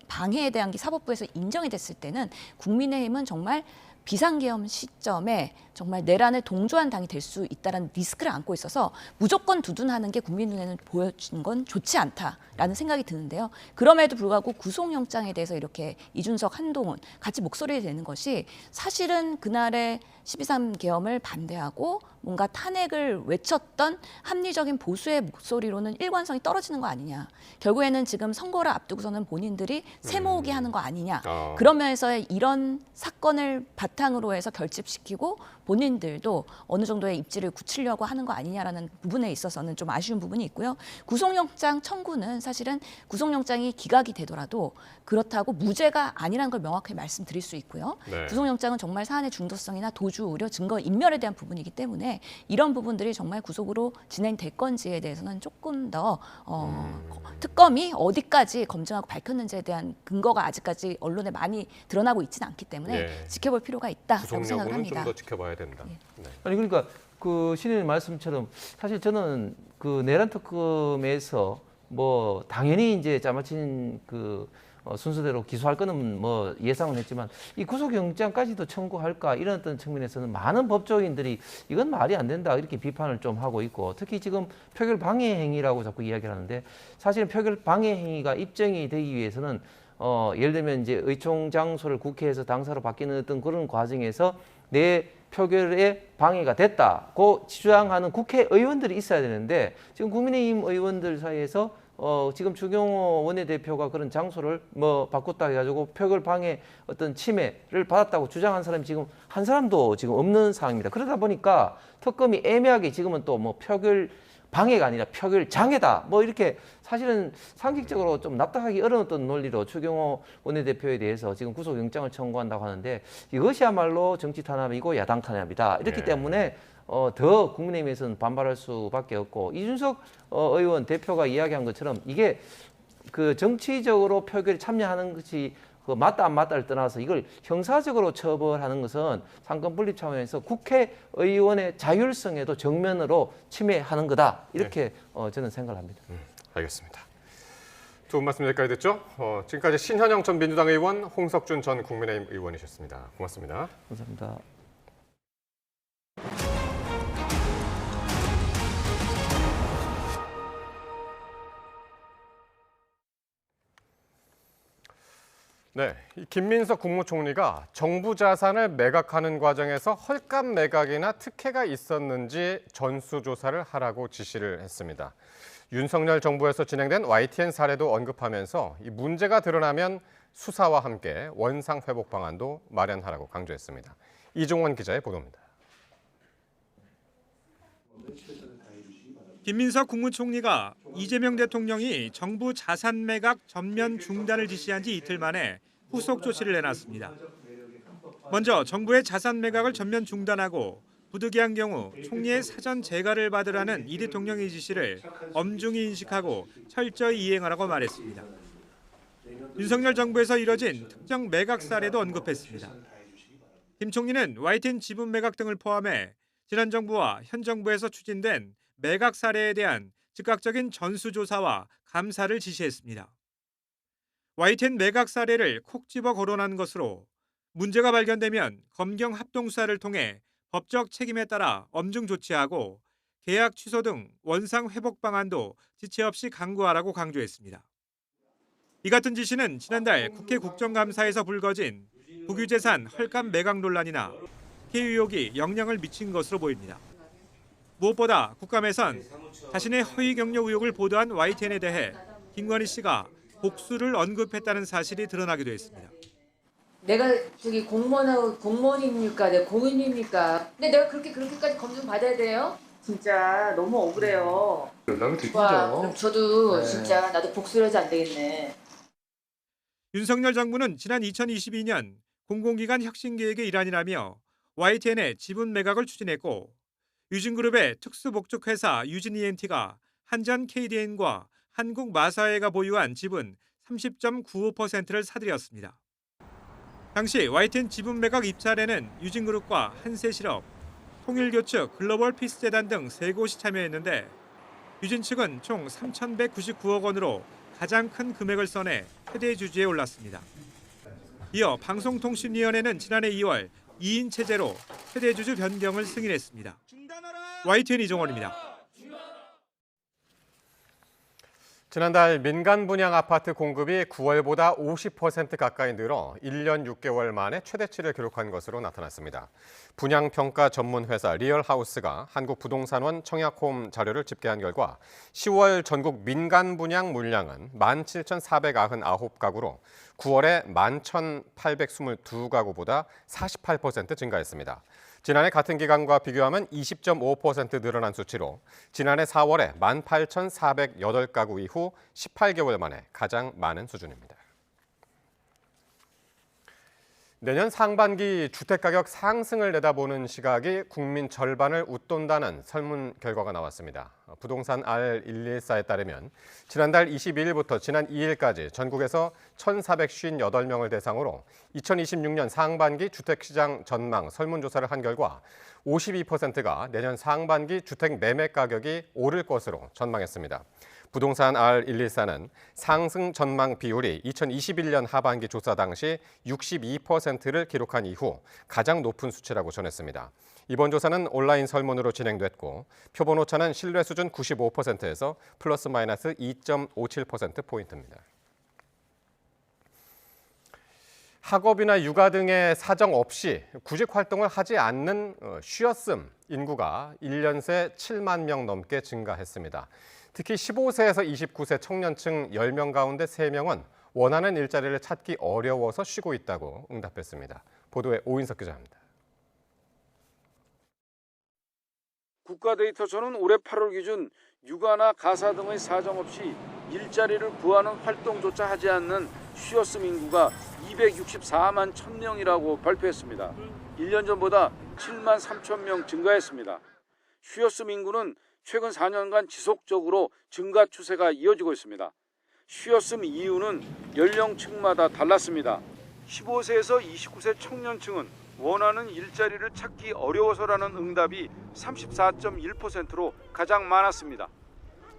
방해에 대한 게 사법부에서 인정이 됐을 때는 국민의힘은 정말 비상계엄 시점에 정말 내란에 동조한 당이 될 수 있다는 리스크를 안고 있어서 무조건 두둔하는 게 국민 눈에는 보여진 건 좋지 않다라는 생각이 드는데요. 그럼에도 불구하고 구속영장에 대해서 이렇게 이준석, 한동훈 같이 목소리를 내는 것이 사실은 그날의 12.3 계엄을 반대하고 뭔가 탄핵을 외쳤던 합리적인 보수의 목소리로는 일관성이 떨어지는 거 아니냐. 결국에는 지금 선거를 앞두고서는 본인들이 세모으기 하는 거 아니냐. 그런 면에서 이런 사건을 바탕으로 해서 결집시키고 본인들도 어느 정도의 입지를 굳히려고 하는 거 아니냐라는 부분에 있어서는 좀 아쉬운 부분이 있고요. 구속영장 청구는 사실은 구속영장이 기각이 되더라도 그렇다고 무죄가 아니라는 걸 명확하게 말씀드릴 수 있고요. 네. 구속영장은 정말 사안의 중도성이나 도주 우려, 증거 인멸에 대한 부분이기 때문에 이런 부분들이 정말 구속으로 진행될 건지에 대해서는 조금 더 특검이 어디까지 검증하고 밝혔는지에 대한 근거가 아직까지 언론에 많이 드러나고 있지는 않기 때문에 네. 지켜볼 필요가 있다라고 생각을 합니다. 좀 더 지켜봐야 된다. 네. 아니 그러니까 그 신의님 말씀처럼 사실 저는 그 내란 특검에서 뭐 당연히 이제 짜맞힌 그 순서대로 기소할 거는 뭐 예상은 했지만 이 구속영장까지도 청구할까 이런 어떤 측면에서는 많은 법조인들이 이건 말이 안 된다 이렇게 비판을 좀 하고 있고, 특히 지금 표결 방해 행위라고 자꾸 이야기를 하는데 사실은 표결 방해 행위가 입증이 되기 위해서는 예를 들면 이제 의총 장소를 국회에서 당사로 바뀌는 어떤 그런 과정에서 내 표결에 방해가 됐다고 주장하는 국회의원들이 있어야 되는데 지금 국민의힘 의원들 사이에서 지금 추경호 원내대표가 그런 장소를 뭐 바꿨다 해가지고 표결 방해 어떤 침해를 받았다고 주장한 사람이 지금 한 사람도 지금 없는 상황입니다. 그러다 보니까 특검이 애매하게 지금은 또 뭐 표결 방해가 아니라 표결 장애다 뭐 이렇게 사실은 상식적으로 좀 납득하기 어려운 어떤 논리로 추경호 원내대표에 대해서 지금 구속영장을 청구한다고 하는데 이것이야말로 정치 탄압이고 야당 탄압이다. 이렇기 때문에 더 국민의힘에서는 반발할 수밖에 없고, 이준석 의원 대표가 이야기한 것처럼 이게 그 정치적으로 표결에 참여하는 것이 그 맞다 안 맞다를 떠나서 이걸 형사적으로 처벌하는 것은 상권 분립 차원에서 국회의원의 자율성에도 정면으로 침해하는 거다. 이렇게 저는 생각을 합니다. 알겠습니다. 두 분 말씀 여기까지 듣죠. 지금까지 신현영 전 민주당 의원, 홍석준 전 국민의힘 의원이셨습니다. 고맙습니다. 감사합니다. 네, 이 김민석 국무총리가 정부 자산을 매각하는 과정에서 헐값 매각이나 특혜가 있었는지 전수조사를 하라고 지시를 했습니다. 윤석열 정부에서 진행된 YTN 사례도 언급하면서 이 문제가 드러나면 수사와 함께 원상 회복 방안도 마련하라고 강조했습니다. 이종원 기자의 보도입니다. 김민석 국무총리가 이재명 대통령이 정부 자산 매각 전면 중단을 지시한 지 이틀 만에 후속 조치를 내놨습니다. 먼저 정부의 자산 매각을 전면 중단하고 부득이한 경우 총리의 사전 재가를 받으라는 이 대통령의 지시를 엄중히 인식하고 철저히 이행하라고 말했습니다. 윤석열 정부에서 이뤄진 특정 매각 사례도 언급했습니다. 김 총리는 YTN 지분 매각 등을 포함해 지난 정부와 현 정부에서 추진된 매각 사례에 대한 즉각적인 전수조사와 감사를 지시했습니다. YTN 매각 사례를 콕 집어 거론한 것으로 문제가 발견되면 검경 합동수사를 통해 법적 책임에 따라 엄중 조치하고 계약 취소 등 원상 회복 방안도 지체 없이 강구하라고 강조했습니다. 이 같은 지시는 지난달 국회 국정감사에서 불거진 국유재산 헐값 매각 논란이나 특혜 의혹이 영향을 미친 것으로 보입니다. 무엇보다 국감에선 자신의 허위 경력 의혹을 보도한 YTN에 대해 김건희 씨가 복수를 언급했다는 사실이 드러나기도 했습니다. 내가 공무원입니까? 내가 공인입니까? 근데 내가 그렇게까지 검증 받아야 돼요? 진짜 너무 억울해요. 연락을 와, 그럼 저도 네. 진짜 나도 복수를 하지 안 되겠네. 윤석열 정부는 지난 2022년 공공기관 혁신계획의 일환이라며 YTN의 지분 매각을 추진했고 유진그룹의 특수목적회사 유진ENT가 한전 KDN과 한국마사회가 보유한 지분 30.95%를 사들였습니다. 당시 YTN 지분 매각 입찰에는 유진그룹과 한세실업, 통일교측, 글로벌 피스재단 등 3곳이 참여했는데 유진 측은 총 3,199억 원으로 가장 큰 금액을 써내 최대 주주에 올랐습니다. 이어 방송통신위원회는 지난해 2월 2인 체제로 최대 주주 변경을 승인했습니다. YTN 이종원입니다. 지난달 민간 분양 아파트 공급이 9월보다 50% 가까이 늘어 1년 6개월 만에 최대치를 기록한 것으로 나타났습니다. 분양평가 전문회사 리얼하우스가 한국부동산원 청약홈 자료를 집계한 결과 10월 전국 민간 분양 물량은 17,499가구로 9월에 11,822가구보다 48% 증가했습니다. 지난해 같은 기간과 비교하면 20.5% 늘어난 수치로 지난해 4월에 18,408가구 이후 18개월 만에 가장 많은 수준입니다. 내년 상반기 주택가격 상승을 내다보는 시각이 국민 절반을 웃돈다는 설문 결과가 나왔습니다. 부동산 R114에 따르면 지난달 22일부터 지난 2일까지 전국에서 1,458명을 대상으로 2026년 상반기 주택시장 전망 설문조사를 한 결과 52%가 내년 상반기 주택 매매 가격이 오를 것으로 전망했습니다. 부동산 R114는 상승 전망 비율이 2021년 하반기 조사 당시 62%를 기록한 이후 가장 높은 수치라고 전했습니다. 이번 조사는 온라인 설문으로 진행됐고 표본 오차는 신뢰 수준 95%에서 플러스 마이너스 2.57%포인트입니다. 학업이나 육아 등의 사정 없이 구직 활동을 하지 않는 쉬었음 인구가 1년 새 7만 명 넘게 증가했습니다. 특히 15세에서 29세 청년층 10명 가운데 3명은 원하는 일자리를 찾기 어려워서 쉬고 있다고 응답했습니다. 보도에 오인석 기자입니다. 국가데이터처는 올해 8월 기준 육아나 가사 등의 사정 없이 일자리를 구하는 활동조차 하지 않는 쉬었음 인구가 264만 1,000명이라고 발표했습니다. 1년 전보다 7만 3천 명 증가했습니다. 쉬었음 인구는 최근 4년간 지속적으로 증가 추세가 이어지고 있습니다. 쉬었음 이유는 연령층마다 달랐습니다. 15세에서 29세 청년층은 원하는 일자리를 찾기 어려워서라는 응답이 34.1%로 가장 많았습니다.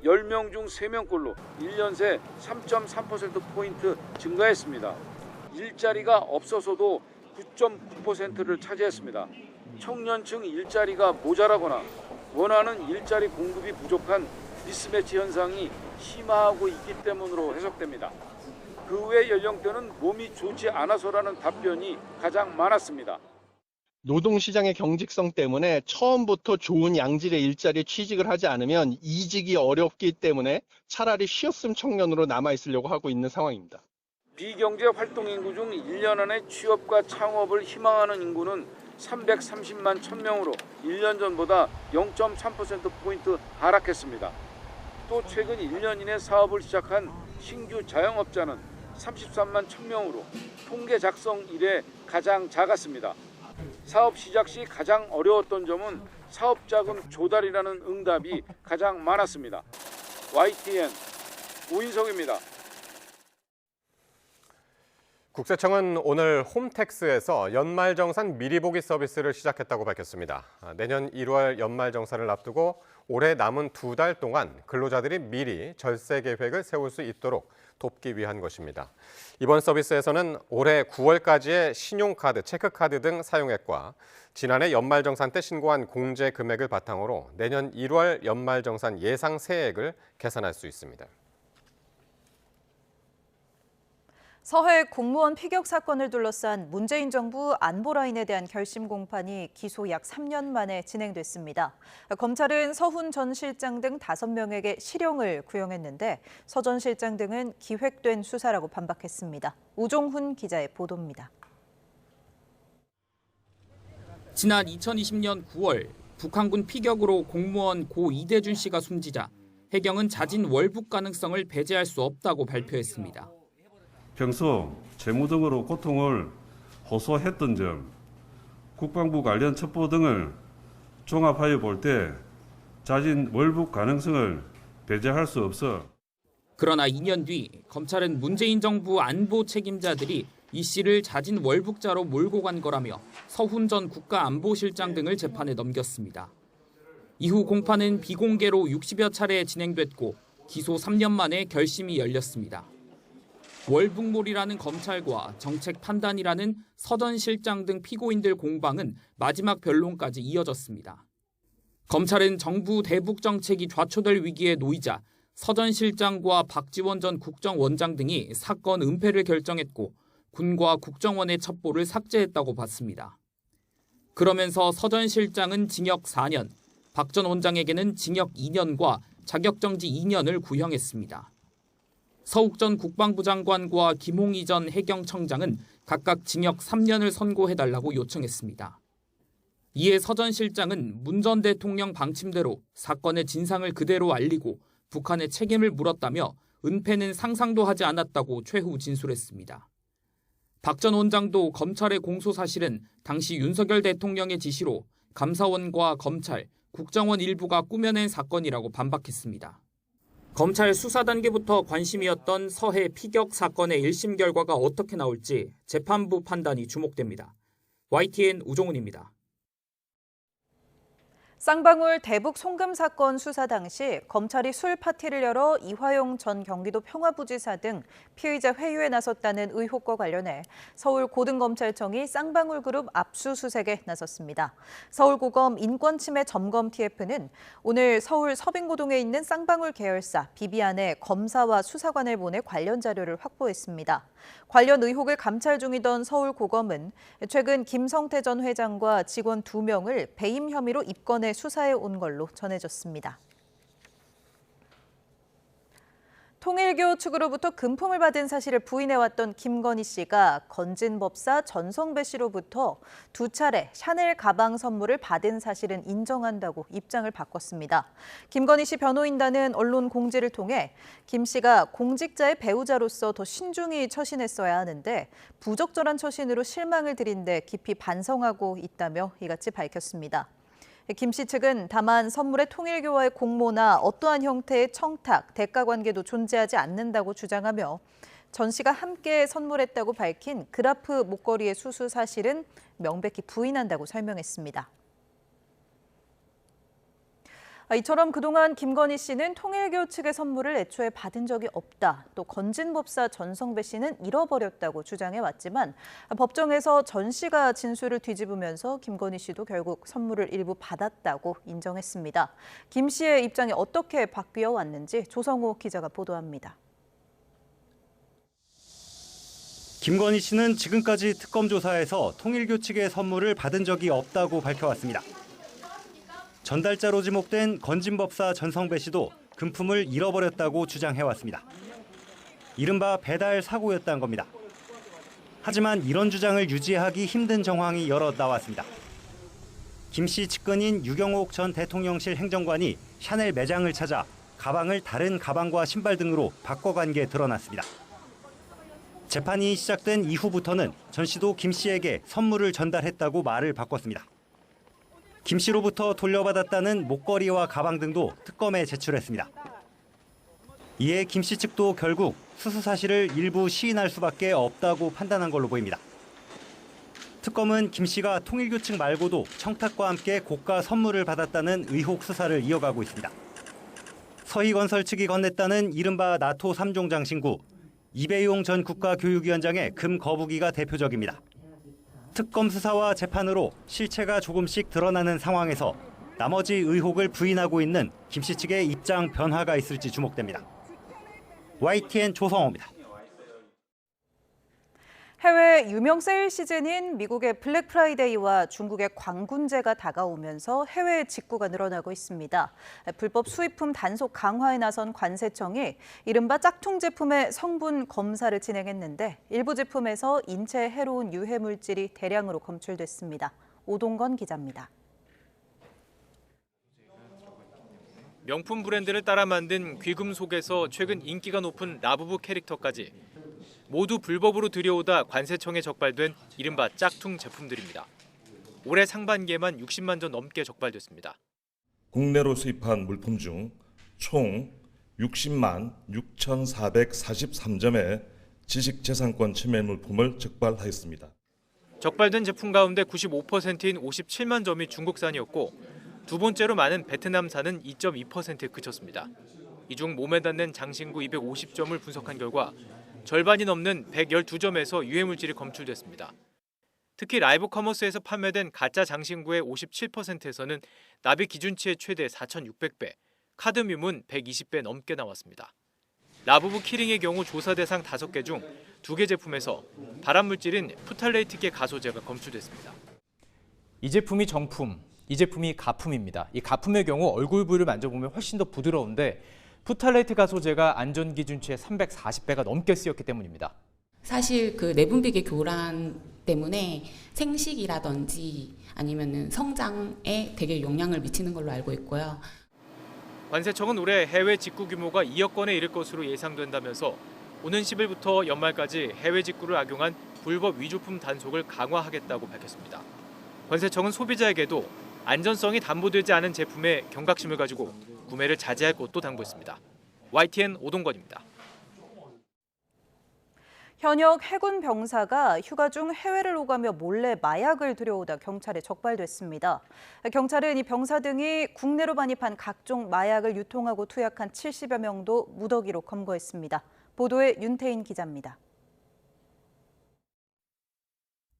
10명 중 3명꼴로 1년 새 3.3%포인트 증가했습니다. 일자리가 없어서도 9.9%를 차지했습니다. 청년층 일자리가 모자라거나 원하는 일자리 공급이 부족한 미스매치 현상이 심화하고 있기 때문으로 해석됩니다. 그 외 연령대는 몸이 좋지 않아서라는 답변이 가장 많았습니다. 노동시장의 경직성 때문에 처음부터 좋은 양질의 일자리에 취직을 하지 않으면 이직이 어렵기 때문에 차라리 쉬었음 청년으로 남아있으려고 하고 있는 상황입니다. 비경제 활동 인구 중 1년 안에 취업과 창업을 희망하는 인구는 330만 1,000명으로 1년 전보다 0.3%포인트 하락했습니다. 또 최근 1년 이내 사업을 시작한 신규 자영업자는 33만 1,000명으로 통계 작성 이래 가장 작았습니다. 사업 시작 시 가장 어려웠던 점은 사업자금 조달이라는 응답이 가장 많았습니다. YTN 오인석입니다. 국세청은 오늘 홈택스에서 연말정산 미리보기 서비스를 시작했다고 밝혔습니다. 내년 1월 연말정산을 앞두고 올해 남은 2달 동안 근로자들이 미리 절세 계획을 세울 수 있도록 돕기 위한 것입니다. 이번 서비스에서는 올해 9월까지의 신용카드, 체크카드 등 사용액과 지난해 연말정산 때 신고한 공제 금액을 바탕으로 내년 1월 연말정산 예상 세액을 계산할 수 있습니다. 서해 공무원 피격 사건을 둘러싼 문재인 정부 안보라인에 대한 결심 공판이 기소 약 3년 만에 진행됐습니다. 검찰은 서훈 전 실장 등 5명에게 실형을 구형했는데 서 전 실장 등은 기획된 수사라고 반박했습니다. 우종훈 기자의 보도입니다. 지난 2020년 9월 북한군 피격으로 공무원 고 이대준 씨가 숨지자 해경은 자진 월북 가능성을 배제할 수 없다고 발표했습니다. 평소 재무 등으로 고통을 호소했던 점, 국방부 관련 첩보 등을 종합하여 볼 때 자진 월북 가능성을 배제할 수 없어. 그러나 2년 뒤 검찰은 문재인 정부 안보 책임자들이 이 씨를 자진 월북자로 몰고 간 거라며 서훈 전 국가안보실장 등을 재판에 넘겼습니다. 이후 공판은 비공개로 60여 차례 진행됐고 기소 3년 만에 결심이 열렸습니다. 월북몰이라는 검찰과 정책 판단이라는 서 전 실장 등 피고인들 공방은 마지막 변론까지 이어졌습니다. 검찰은 정부 대북 정책이 좌초될 위기에 놓이자 서 전 실장과 박지원 전 국정원장 등이 사건 은폐를 결정했고 군과 국정원의 첩보를 삭제했다고 봤습니다. 그러면서 서 전 실장은 징역 4년, 박 전 원장에게는 징역 2년과 자격정지 2년을 구형했습니다. 서욱 전 국방부 장관과 김홍희 전 해경청장은 각각 징역 3년을 선고해달라고 요청했습니다. 이에 서 전 실장은 문 전 대통령 방침대로 사건의 진상을 그대로 알리고 북한의 책임을 물었다며 은폐는 상상도 하지 않았다고 최후 진술했습니다. 박 전 원장도 검찰의 공소 사실은 당시 윤석열 대통령의 지시로 감사원과 검찰, 국정원 일부가 꾸며낸 사건이라고 반박했습니다. 검찰 수사 단계부터 관심이었던 서해 피격 사건의 1심 결과가 어떻게 나올지 재판부 판단이 주목됩니다. YTN 우종훈입니다. 쌍방울 대북 송금 사건 수사 당시 검찰이 술 파티를 열어 이화영 전 경기도 평화부지사 등 피의자 회유에 나섰다는 의혹과 관련해 서울고등검찰청이 쌍방울그룹 압수수색에 나섰습니다. 서울고검 인권침해 점검TF는 오늘 서울 서빙고동에 있는 쌍방울 계열사 비비안에 검사와 수사관을 보내 관련 자료를 확보했습니다. 관련 의혹을 감찰 중이던 서울고검은 최근 김성태 전 회장과 직원 2명을 배임 혐의로 입건해 수사해 온 걸로 전해졌습니다. 통일교 측으로부터 금품을 받은 사실을 부인해왔던 김건희 씨가 건진법사 전성배 씨로부터 2차례 샤넬 가방 선물을 받은 사실은 인정한다고 입장을 바꿨습니다. 김건희 씨 변호인단은 언론 공지를 통해 김 씨가 공직자의 배우자로서 더 신중히 처신했어야 하는데 부적절한 처신으로 실망을 드린 데 깊이 반성하고 있다며 이같이 밝혔습니다. 김 씨 측은 다만 선물의 통일교와의 공모나 어떠한 형태의 청탁, 대가 관계도 존재하지 않는다고 주장하며 전 씨가 함께 선물했다고 밝힌 그라프 목걸이의 수수 사실은 명백히 부인한다고 설명했습니다. 이처럼 그동안 김건희 씨는 통일교 측의 선물을 애초에 받은 적이 없다. 또 건진법사 전성배 씨는 잃어버렸다고 주장해왔지만 법정에서 전 씨가 진술을 뒤집으면서 김건희 씨도 결국 선물을 일부 받았다고 인정했습니다. 김 씨의 입장이 어떻게 바뀌어 왔는지 조성호 기자가 보도합니다. 김건희 씨는 지금까지 특검 조사에서 통일교 측의 선물을 받은 적이 없다고 밝혀왔습니다. 전달자로 지목된 건진법사 전성배 씨도 금품을 잃어버렸다고 주장해왔습니다. 이른바 배달 사고였다는 겁니다. 하지만 이런 주장을 유지하기 힘든 정황이 여러 나왔습니다. 김 씨 측근인 유경옥 전 대통령실 행정관이 샤넬 매장을 찾아 가방을 다른 가방과 신발 등으로 바꿔간 게 드러났습니다. 재판이 시작된 이후부터는 전 씨도 김 씨에게 선물을 전달했다고 말을 바꿨습니다. 김 씨로부터 돌려받았다는 목걸이와 가방 등도 특검에 제출했습니다. 이에 김 씨 측도 결국 수수 사실을 일부 시인할 수밖에 없다고 판단한 걸로 보입니다. 특검은 김 씨가 통일교 측 말고도 청탁과 함께 고가 선물을 받았다는 의혹 수사를 이어가고 있습니다. 서희건설 측이 건넸다는 이른바 나토 3종 장신구, 이배용 전 국가교육위원장의 금 거부기가 대표적입니다. 특검 수사와 재판으로 실체가 조금씩 드러나는 상황에서 나머지 의혹을 부인하고 있는 김 씨 측의 입장 변화가 있을지 주목됩니다. YTN 조성호입니다. 해외 유명 세일 시즌인 미국의 블랙 프라이데이와 중국의 광군제가 다가오면서 해외 직구가 늘어나고 있습니다. 불법 수입품 단속 강화에 나선 관세청이 이른바 짝퉁 제품의 성분 검사를 진행했는데 일부 제품에서 인체에 해로운 유해 물질이 대량으로 검출됐습니다. 오동건 기자입니다. 명품 브랜드를 따라 만든 귀금속에서 최근 인기가 높은 라부부 캐릭터까지 모두 불법으로 들여오다 관세청에 적발된 이른바 짝퉁 제품들입니다. 올해 상반기에만 60만 전 넘게 적발됐습니다. 국내로 수입한 물품 중 총 60만 6,443점의 지식재산권 침해 물품을 적발하였습니다. 적발된 제품 가운데 95%인 57만 점이 중국산이었고 두 번째로 많은 베트남산은 2.2%에 그쳤습니다. 이 중 몸에 닿는 장신구 250점을 분석한 결과 절반이 넘는 112점에서 유해물질이 검출됐습니다. 특히 라이브 커머스에서 판매된 가짜 장신구의 57%에서는 납입 기준치의 최대 4,600배, 카드뮴은 120배 넘게 나왔습니다. 라부부 키링의 경우 조사 대상 5개 중 2개 제품에서 발암물질인 푸탈레이트계 가소제가 검출됐습니다. 이 제품이 정품, 이 제품이 가품입니다. 이 가품의 경우 얼굴 부위를 만져보면 훨씬 더 부드러운데 푸탈레이트 가소제가 안전 기준치의 340배가 넘게 쓰였기 때문입니다. 사실 그 내분비계 교란 때문에 생식이라든지 아니면은 성장에 되게 영향을 미치는 걸로 알고 있고요. 관세청은 올해 해외 직구 규모가 2억 건에 이를 것으로 예상된다면서 오는 10일부터 연말까지 해외 직구를 악용한 불법 위조품 단속을 강화하겠다고 밝혔습니다. 관세청은 소비자에게도 안전성이 담보되지 않은 제품에 경각심을 가지고 구매를 자제할 것도 당부했습니다. YTN 오동건입니다. 현역 해군 병사가 휴가 중 해외를 오가며 몰래 마약을 들여오다 경찰에 적발됐습니다. 경찰은 이 병사 등이 국내로 반입한 각종 마약을 유통하고 투약한 70여 명도 무더기로 검거했습니다. 보도에 윤태인 기자입니다.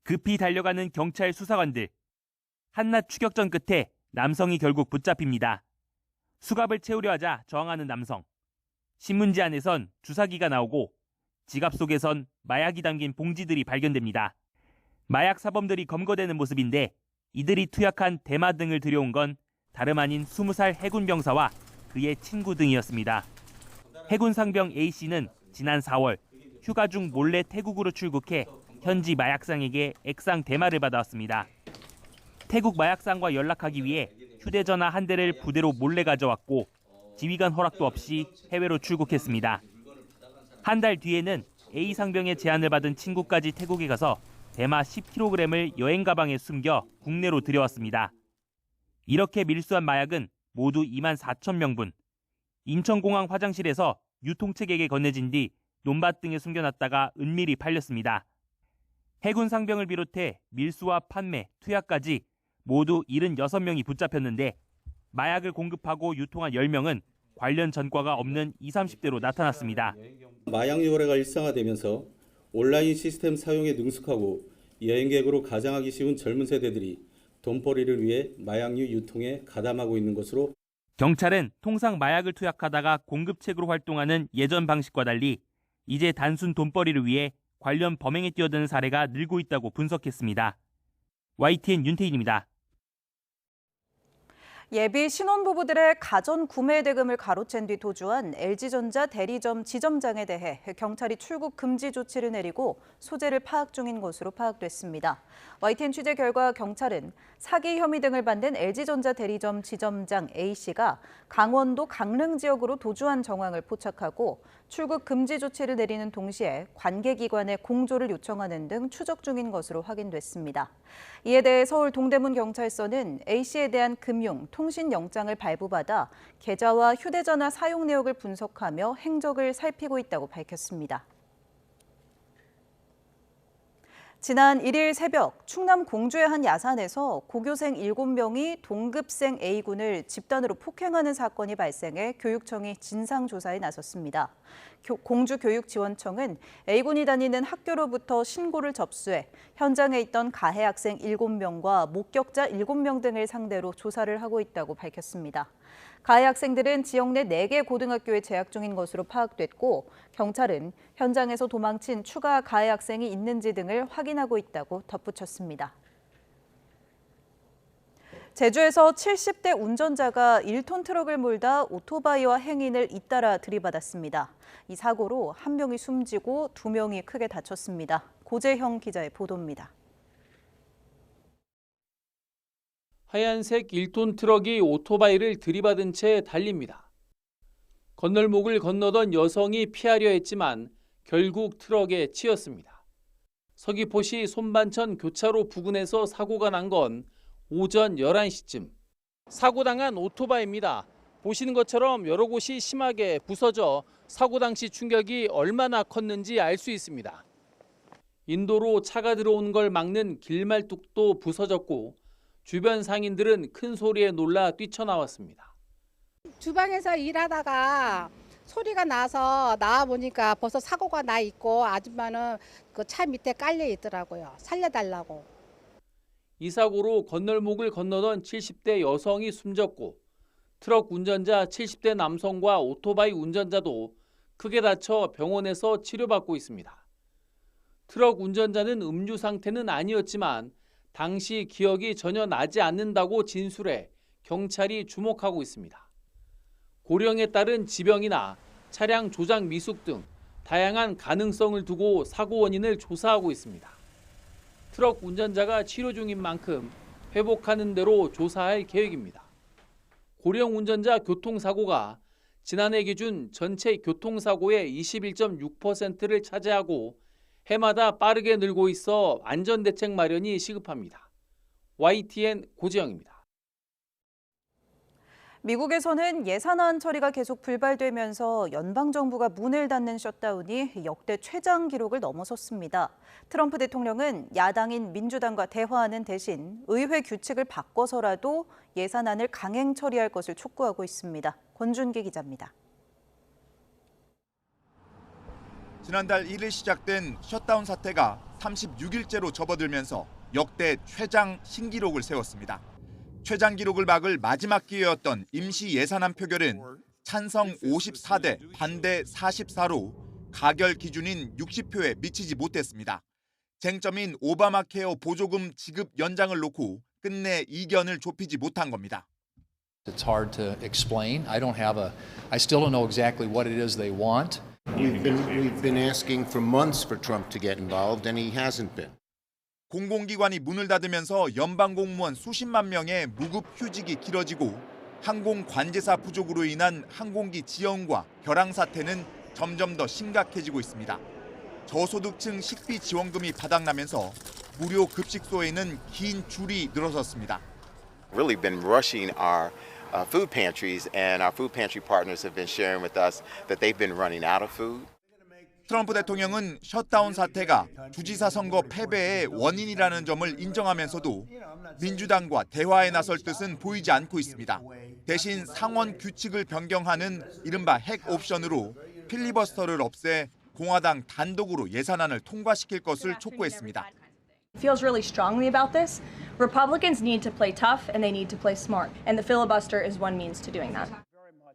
급히 달려가는 경찰 수사관들. 한낮 추격전 끝에 남성이 결국 붙잡힙니다. 수갑을 채우려 하자 저항하는 남성. 신문지 안에선 주사기가 나오고 지갑 속에선 마약이 담긴 봉지들이 발견됩니다. 마약 사범들이 검거되는 모습인데 이들이 투약한 대마 등을 들여온 건 다름 아닌 20살 해군 병사와 그의 친구 등이었습니다. 해군 상병 A씨는 지난 4월 휴가 중 몰래 태국으로 출국해 현지 마약상에게 액상 대마를 받아왔습니다. 태국 마약상과 연락하기 위해 휴대전화 한 대를 부대로 몰래 가져왔고 지휘관 허락도 없이 해외로 출국했습니다. 한 달 뒤에는 A 상병의 제안을 받은 친구까지 태국에 가서 대마 10kg을 여행 가방에 숨겨 국내로 들여왔습니다. 이렇게 밀수한 마약은 모두 2만 4천 명분. 인천공항 화장실에서 유통책에게 건네진 뒤 논밭 등에 숨겨놨다가 은밀히 팔렸습니다. 해군 상병을 비롯해 밀수와 판매, 투약까지 모두 76명이 붙잡혔는데 마약을 공급하고 유통한 10명은 관련 전과가 없는 20, 30대로 나타났습니다. 마약 거래가 일상화되면서 온라인 시스템 사용에 능숙하고 여행객으로 가장하기 쉬운 젊은 세대들이 돈벌이를 위해 마약류 유통에 가담하고 있는 것으로 경찰은 통상 마약을 투약하다가 공급책으로 활동하는 예전 방식과 달리 이제 단순 돈벌이를 위해 관련 범행에 뛰어드는 사례가 늘고 있다고 분석했습니다. YTN 윤태인입니다. 예비 신혼부부들의 가전 구매 대금을 가로챈 뒤 도주한 LG전자 대리점 지점장에 대해 경찰이 출국 금지 조치를 내리고 소재를 파악 중인 것으로 파악됐습니다. YTN 취재 결과 경찰은 사기 혐의 등을 받는 LG전자 대리점 지점장 A씨가 강원도 강릉 지역으로 도주한 정황을 포착하고 출국 금지 조치를 내리는 동시에 관계기관에 공조를 요청하는 등 추적 중인 것으로 확인됐습니다. 이에 대해 서울 동대문 경찰서는 A씨에 대한 금융, 통신 영장을 발부받아 계좌와 휴대전화 사용 내역을 분석하며 행적을 살피고 있다고 밝혔습니다. 지난 1일 새벽 충남 공주의 한 야산에서 고교생 7명이 동급생 A군을 집단으로 폭행하는 사건이 발생해 교육청이 진상조사에 나섰습니다. 공주교육지원청은 A군이 다니는 학교로부터 신고를 접수해 현장에 있던 가해 학생 7명과 목격자 7명 등을 상대로 조사를 하고 있다고 밝혔습니다. 가해 학생들은 지역 내 4개 고등학교에 재학 중인 것으로 파악됐고 경찰은 현장에서 도망친 추가 가해 학생이 있는지 등을 확인하고 있다고 덧붙였습니다. 제주에서 70대 운전자가 1톤 트럭을 몰다 오토바이와 행인을 잇따라 들이받았습니다. 이 사고로 1명이 숨지고 2명이 크게 다쳤습니다. 고재형 기자의 보도입니다. 하얀색 1톤 트럭이 오토바이를 들이받은 채 달립니다. 건널목을 건너던 여성이 피하려 했지만 결국 트럭에 치였습니다. 서귀포시 손반천 교차로 부근에서 사고가 난 건 오전 11시쯤. 사고 당한 오토바이입니다. 보시는 것처럼 여러 곳이 심하게 부서져 사고 당시 충격이 얼마나 컸는지 알 수 있습니다. 인도로 차가 들어오는 걸 막는 길말뚝도 부서졌고 주변 상인들은 큰 소리에 놀라 뛰쳐나왔습니다. 주방에서 일하다가 소리가 나서 나와보니까 벌써 사고가 나 있고 아줌마는 그 차 밑에 깔려 있더라고요. 살려달라고. 이 사고로 건널목을 건너던 70대 여성이 숨졌고 트럭 운전자 70대 남성과 오토바이 운전자도 크게 다쳐 병원에서 치료받고 있습니다. 트럭 운전자는 음주 상태는 아니었지만 당시 기억이 전혀 나지 않는다고 진술해 경찰이 주목하고 있습니다. 고령에 따른 지병이나 차량 조작 미숙 등 다양한 가능성을 두고 사고 원인을 조사하고 있습니다. 트럭 운전자가 치료 중인 만큼 회복하는 대로 조사할 계획입니다. 고령 운전자 교통사고가 지난해 기준 전체 교통사고의 21.6%를 차지하고 해마다 빠르게 늘고 있어 안전대책 마련이 시급합니다. YTN 고지영입니다. 미국에서는 예산안 처리가 계속 불발되면서 연방정부가 문을 닫는 셧다운이 역대 최장 기록을 넘어섰습니다. 트럼프 대통령은 야당인 민주당과 대화하는 대신 의회 규칙을 바꿔서라도 예산안을 강행 처리할 것을 촉구하고 있습니다. 권준기 기자입니다. 지난달 1일 시작된 셧다운 사태가 36일째로 접어들면서 역대 최장 신기록을 세웠습니다. 최장 기록을 막을 마지막 기회였던 임시 예산안 표결은 찬성 54대 반대 44로 가결 기준인 60표에 미치지 못했습니다. 쟁점인 오바마 케어 보조금 지급 연장을 놓고 끝내 이견을 좁히지 못한 겁니다. It's hard to explain. I still don't know exactly what it is they want. We've been asking for months for Trump to get involved and he hasn't been. 공공기관이 문을 닫으면서 연방 공무원 수십만 명의 무급 휴직이 길어지고 항공 관제사 부족으로 인한 항공기 지연과 결항 사태는 점점 더 심각해지고 있습니다. 저소득층 식비 지원금이 바닥나면서 무료 급식소에는 긴 줄이 늘어섰습니다. Really been rushing our food pantries and our food pantry partners have been sharing with us that they've been running out of food. 트럼프 대통령은 셧다운 사태가 주지사 선거 패배의 원인이라는 점을 인정하면서도 민주당과 대화에 나설 뜻은 보이지 않고 있습니다. 대신 상원 규칙을 변경하는 이른바 핵 옵션으로 필리버스터를 없애 공화당 단독으로 예산안을 통과시킬 것을 촉구했습니다. feels really strongly about this. Republicans need to play tough and they need to play smart. And the filibuster is one means to doing that.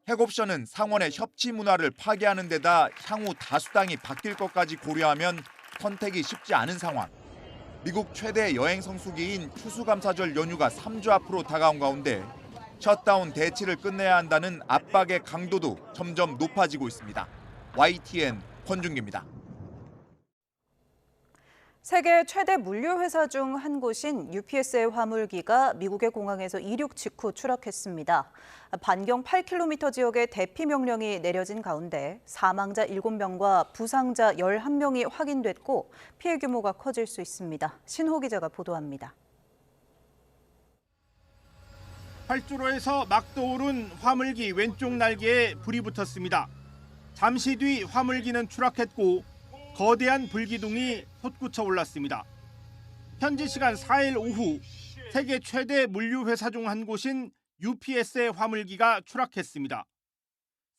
핵 옵션은 상원의 협치 문화를 파괴하는 데다 향후 다수당이 바뀔 것까지 고려하면 선택이 쉽지 않은 상황. 미국 최대 여행 성수기인 추수감사절 연휴가 3주 앞으로 다가온 가운데 셧다운 대치를 끝내야 한다는 압박의 강도도 점점 높아지고 있습니다. YTN 권준기입니다. 세계 최대 물류 회사 중 한 곳인 UPS의 화물기가 미국의 공항에서 이륙 직후 추락했습니다. 반경 8km 지역에 대피 명령이 내려진 가운데 사망자 7명과 부상자 11명이 확인됐고 피해 규모가 커질 수 있습니다. 신호 기자가 보도합니다. 활주로에서 막 떠오른 화물기 왼쪽 날개에 불이 붙었습니다. 잠시 뒤 화물기는 추락했고 거대한 불기둥이 솟구쳐 올랐습니다. 현지 시간 4일 오후 세계 최대 물류 회사 중 한 곳인 UPS의 화물기가 추락했습니다.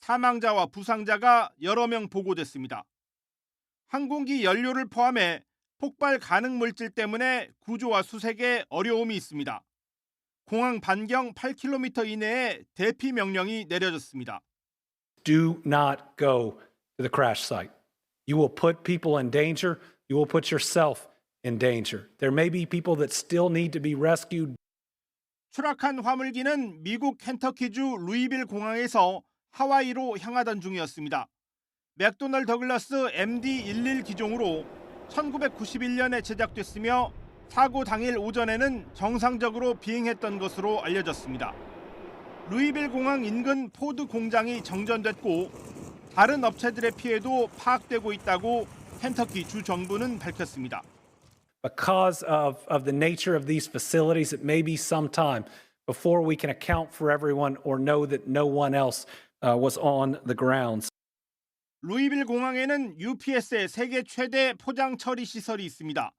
사망자와 부상자가 여러 명 보고됐습니다. 항공기 연료를 포함해 폭발 가능 물질 때문에 구조와 수색에 어려움이 있습니다. 공항 반경 8km 이내에 대피 명령이 내려졌습니다. Do not go to the crash site. You will put people in danger. You will put yourself in danger. There may be people that still need to be rescued. 추락한 화물기는 미국 켄터키주 루이빌 공항에서 하와이로 향하던 중이었습니다. 맥도널 더글라스 MD-11 기종으로 1991년에 제작됐으며 사고 당일 오전에는 정상적으로 비행했던 것으로 알려졌습니다. 루이빌 공항 인근 포드 공장이 정전됐고 다른 업체들의 피해도 파악되고 있다고 켄터키 주 정부는 밝혔습니다. Because of the nature of these facilities, it may be some time before we can account for everyone or know that no one else was on the grounds. 루이빌 공항에는 UPS의 세계 최대 포장 처리 시설이 있습니다.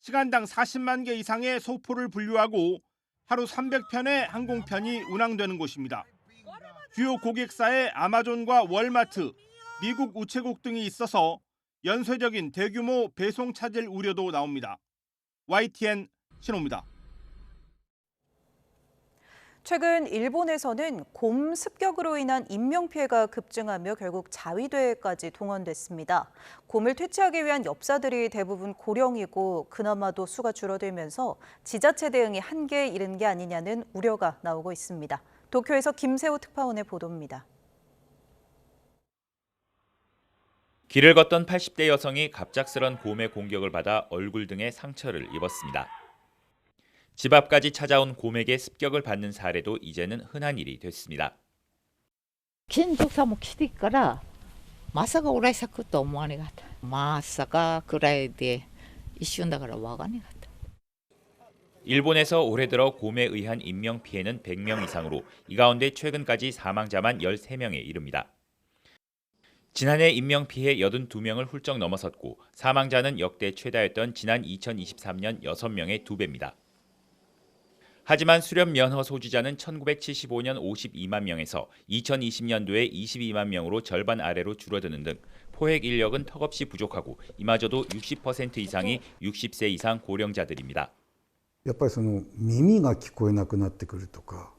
시간당 40만 개 이상의 소포를 분류하고 하루 300편의 항공편이 운항되는 곳입니다. 주요 고객사에 아마존과 월마트, 미국 우체국 등이 있어서 연쇄적인 대규모 배송 차질 우려도 나옵니다. YTN 신호입니다. 최근 일본에서는 곰 습격으로 인한 인명피해가 급증하며 결국 자위대까지 동원됐습니다. 곰을 퇴치하기 위한 엽사들이 대부분 고령이고 그나마도 수가 줄어들면서 지자체 대응이 한계에 이른 게 아니냐는 우려가 나오고 있습니다. 도쿄에서 김세호 특파원의 보도입니다. 길을 걷던 80대 여성이 갑작스런 곰의 공격을 받아 얼굴 등에 상처를 입었습니다. 집 앞까지 찾아온 곰에게 습격을 받는 사례도 이제는 흔한 일이 됐습니다. 近所さんも来てからまさか俺咲くと思わなかった。まさかくらいで一瞬だからわかんなかった。 일본에서 올해 들어 곰에 의한 인명 피해는 100명 이상으로 이 가운데 최근까지 사망자만 13명에 이릅니다. 지난해 인명 피해 82명을 훌쩍 넘어섰고 사망자는 역대 최다였던 지난 2023년 6명의 2배입니다. 하지만 수렵 면허 소지자는 1975년 52만 명에서 2020년도에 22만 명으로 절반 아래로 줄어드는 등 포획 인력은 턱없이 부족하고 이마저도 60% 이상이 60세 이상 고령자들입니다. やっぱりその耳が聞こえなくなってくるとか、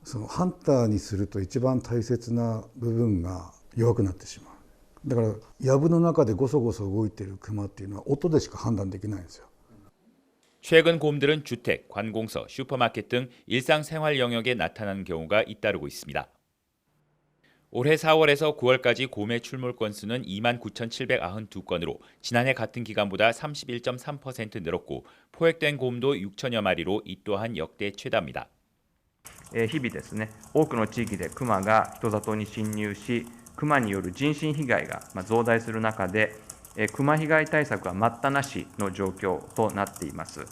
そのハンターにすると一番大切な部分が弱くなってしまう。だから藪の中でゴソゴソ動いているクマっていうのは音でしか判断できないんですよ。 최근 곰들은 주택, 관공서, 슈퍼마켓 등 일상생활 영역에 나타나는 경우가 잇따르고 있습니다. 올해 4월에서 9월까지 곰의 출몰 건수는 29,792건으로 지난해 같은 기간보다 31.3% 늘었고 포획된 곰도 6천여 마리로 이 또한 역대 최다입니다. 日々ですね、多くの地域でクマが人里に侵入し、クマによる人身被害が増大する中で、クマ被害対策は待ったなしの状況となっています。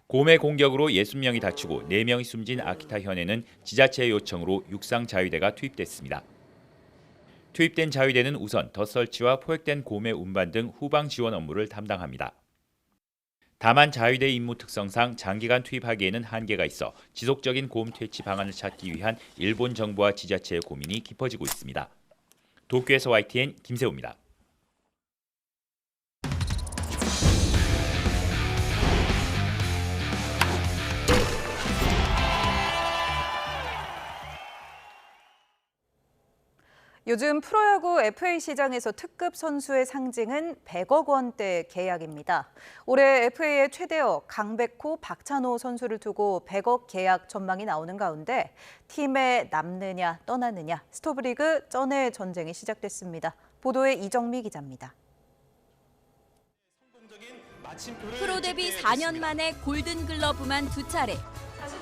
곰의 공격으로 60명이 다치고 4명이 숨진 아키타현에는 지자체의 요청으로 육상 자위대가 투입됐습니다. 투입된 자위대는 우선 덫 설치와 포획된 곰의 운반 등 후방 지원 업무를 담당합니다. 다만 자위대 임무 특성상 장기간 투입하기에는 한계가 있어 지속적인 곰 퇴치 방안을 찾기 위한 일본 정부와 지자체의 고민이 깊어지고 있습니다. 도쿄에서 YTN 김세호입니다. 요즘 프로야구 FA 시장에서 특급 선수의 상징은 100억 원대 계약입니다. 올해 FA의 최대어 강백호, 박찬호 선수를 두고 100억 계약 전망이 나오는 가운데 팀에 남느냐 떠나느냐 스토브리그 쩐의 전쟁이 시작됐습니다. 보도에 이정미 기자입니다. 프로 데뷔 4년 만에 골든글러브만 2차례.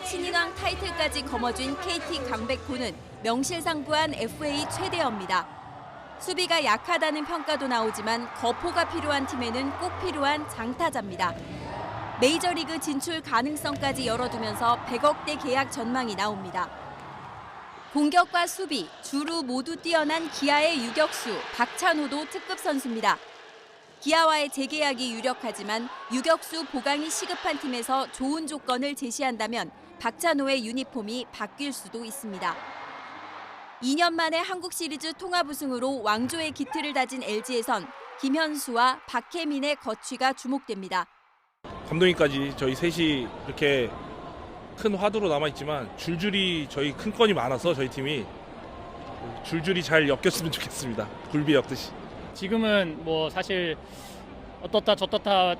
신인왕 타이틀까지 거머쥔 KT 강백호는 명실상부한 FA 최대어입니다. 수비가 약하다는 평가도 나오지만 거포가 필요한 팀에는 꼭 필요한 장타자입니다. 메이저리그 진출 가능성까지 열어두면서 100억대 계약 전망이 나옵니다. 공격과 수비, 주루 모두 뛰어난 기아의 유격수 박찬호도 특급 선수입니다. 기아와의 재계약이 유력하지만 유격수 보강이 시급한 팀에서 좋은 조건을 제시한다면 박찬호의 유니폼이 바뀔 수도 있습니다. 2년 만에 한국 시리즈 통합 우승으로 왕조의 기틀을 다진 LG에선 김현수와 박혜민의 거취가 주목됩니다. 감독님까지 저희 셋이 이렇게 큰 화두로 남아있지만 줄줄이 저희 큰 건이 많아서 저희 팀이 줄줄이 잘 엮였으면 좋겠습니다. 굴비 엮듯이. 지금은 뭐 사실 어떻다 저떻다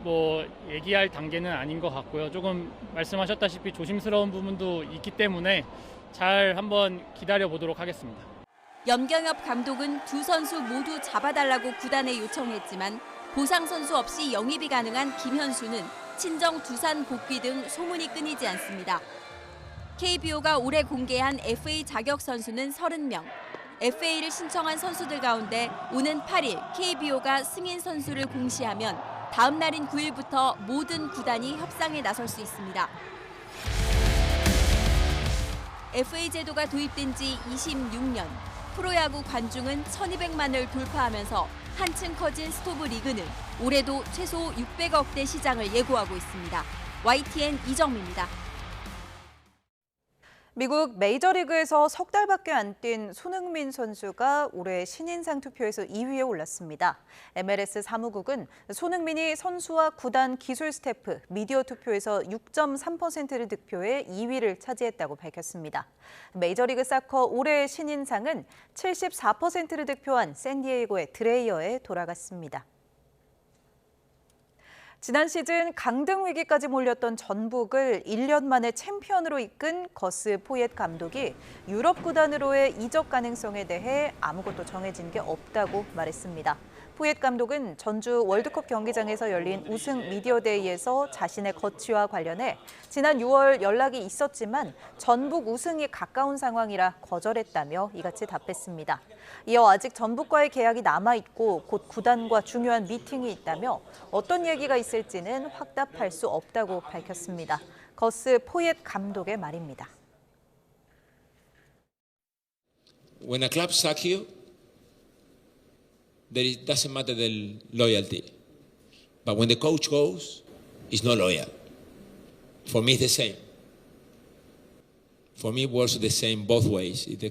뭐 얘기할 단계는 아닌 것 같고요. 조금 말씀하셨다시피 조심스러운 부분도 있기 때문에 잘 한번 기다려 보도록 하겠습니다. 염경엽 감독은 두 선수 모두 잡아달라고 구단에 요청했지만 보상 선수 없이 영입이 가능한 김현수는 친정 두산 복귀 등 소문이 끊이지 않습니다. KBO가 올해 공개한 FA 자격 선수는 30명. FA를 신청한 선수들 가운데 오는 8일 KBO가 승인 선수를 공시하면 다음 날인 9일부터 모든 구단이 협상에 나설 수 있습니다. FA 제도가 도입된 지 26년, 프로야구 관중은 1,200만을 돌파하면서 한층 커진 스토브 리그는 올해도 최소 600억대 시장을 예고하고 있습니다. YTN 이정미입니다. 미국 메이저리그에서 석 달밖에 안 뛴 손흥민 선수가 올해 신인상 투표에서 2위에 올랐습니다. MLS 사무국은 손흥민이 선수와 구단 기술 스태프, 미디어 투표에서 6.3%를 득표해 2위를 차지했다고 밝혔습니다. 메이저리그 사커 올해의 신인상은 74%를 득표한 샌디에이고의 드레이어에 돌아갔습니다. 지난 시즌 강등 위기까지 몰렸던 전북을 1년 만에 챔피언으로 이끈 거스 포옙 감독이 유럽 구단으로의 이적 가능성에 대해 아무것도 정해진 게 없다고 말했습니다. 포옙 감독은 전주 월드컵 경기장에서 열린 우승 미디어데이에서 자신의 거취와 관련해 지난 6월 연락이 있었지만 전북 우승이 가까운 상황이라 거절했다며 이같이 답했습니다. 이어 아직 전북과의 계약이 남아있고 곧 구단과 중요한 미팅이 있다며 어떤 얘기가 있을지는 확답할 수 없다고 밝혔습니다. 거스 포옙 감독의 말입니다. When a club sucks you, it doesn't matter the loyalty. But when the coach goes, it's not loyal. For me, it's the same. For me, it works the same both ways. If the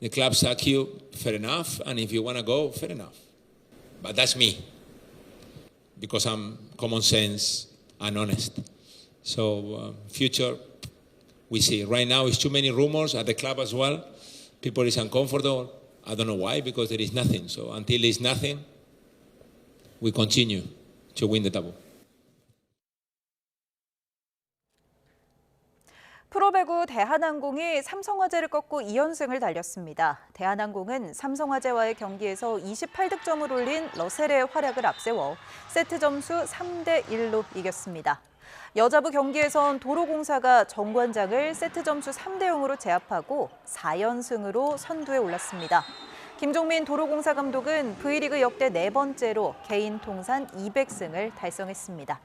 club sucks you, fair enough. And if you want to go, fair enough. But that's me. Because I'm common sense and honest. So, future, we see. Right now, it's too many rumors at the club as well. People is uncomfortable. I don't know why, because there is nothing. So until there is nothing, we continue to win the double. 프로배구 대한항공이 삼성화재를 꺾고 2연승을 달렸습니다. 대한항공은 삼성화재와의 경기에서 28득점을 올린 러셀의 활약을 앞세워 세트 점수 3대1로 이겼습니다. 여자부 경기에선 도로공사가 정관장을 세트 점수 3대0으로 제압하고 4연승으로 선두에 올랐습니다. 김종민 도로공사 감독은 V리그 역대 4번째로 개인 통산 200승을 달성했습니다.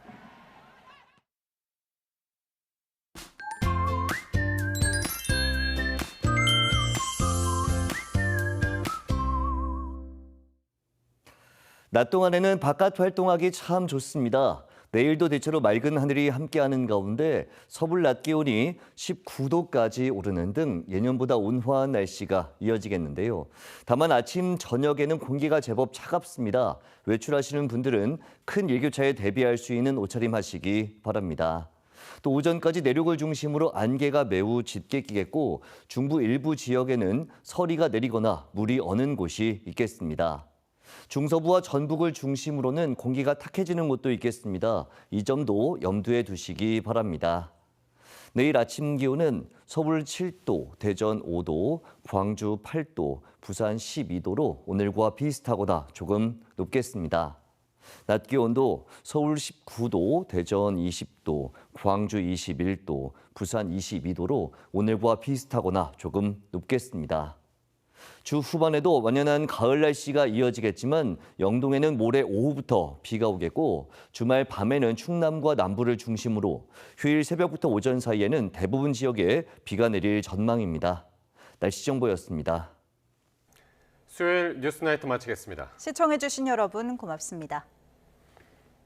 낮 동안에는 바깥 활동하기 참 좋습니다. 내일도 대체로 맑은 하늘이 함께하는 가운데 서울 낮 기온이 19도까지 오르는 등 예년보다 온화한 날씨가 이어지겠는데요. 다만 아침, 저녁에는 공기가 제법 차갑습니다. 외출하시는 분들은 큰 일교차에 대비할 수 있는 옷차림하시기 바랍니다. 또 오전까지 내륙을 중심으로 안개가 매우 짙게 끼겠고 중부 일부 지역에는 서리가 내리거나 물이 어는 곳이 있겠습니다. 중서부와 전북을 중심으로는 공기가 탁해지는 곳도 있겠습니다. 이 점도 염두에 두시기 바랍니다. 내일 아침 기온은 서울 7도, 대전 5도, 광주 8도, 부산 12도로 오늘과 비슷하거나 조금 높겠습니다. 낮 기온도 서울 19도, 대전 20도, 광주 21도, 부산 22도로 오늘과 비슷하거나 조금 높겠습니다. 주 후반에도 완연한 가을 날씨가 이어지겠지만 영동에는 모레 오후부터 비가 오겠고 주말 밤에는 충남과 남부를 중심으로 휴일 새벽부터 오전 사이에는 대부분 지역에 비가 내릴 전망입니다. 날씨 정보였습니다. 수요일 뉴스나이트 마치겠습니다. 시청해주신 여러분 고맙습니다.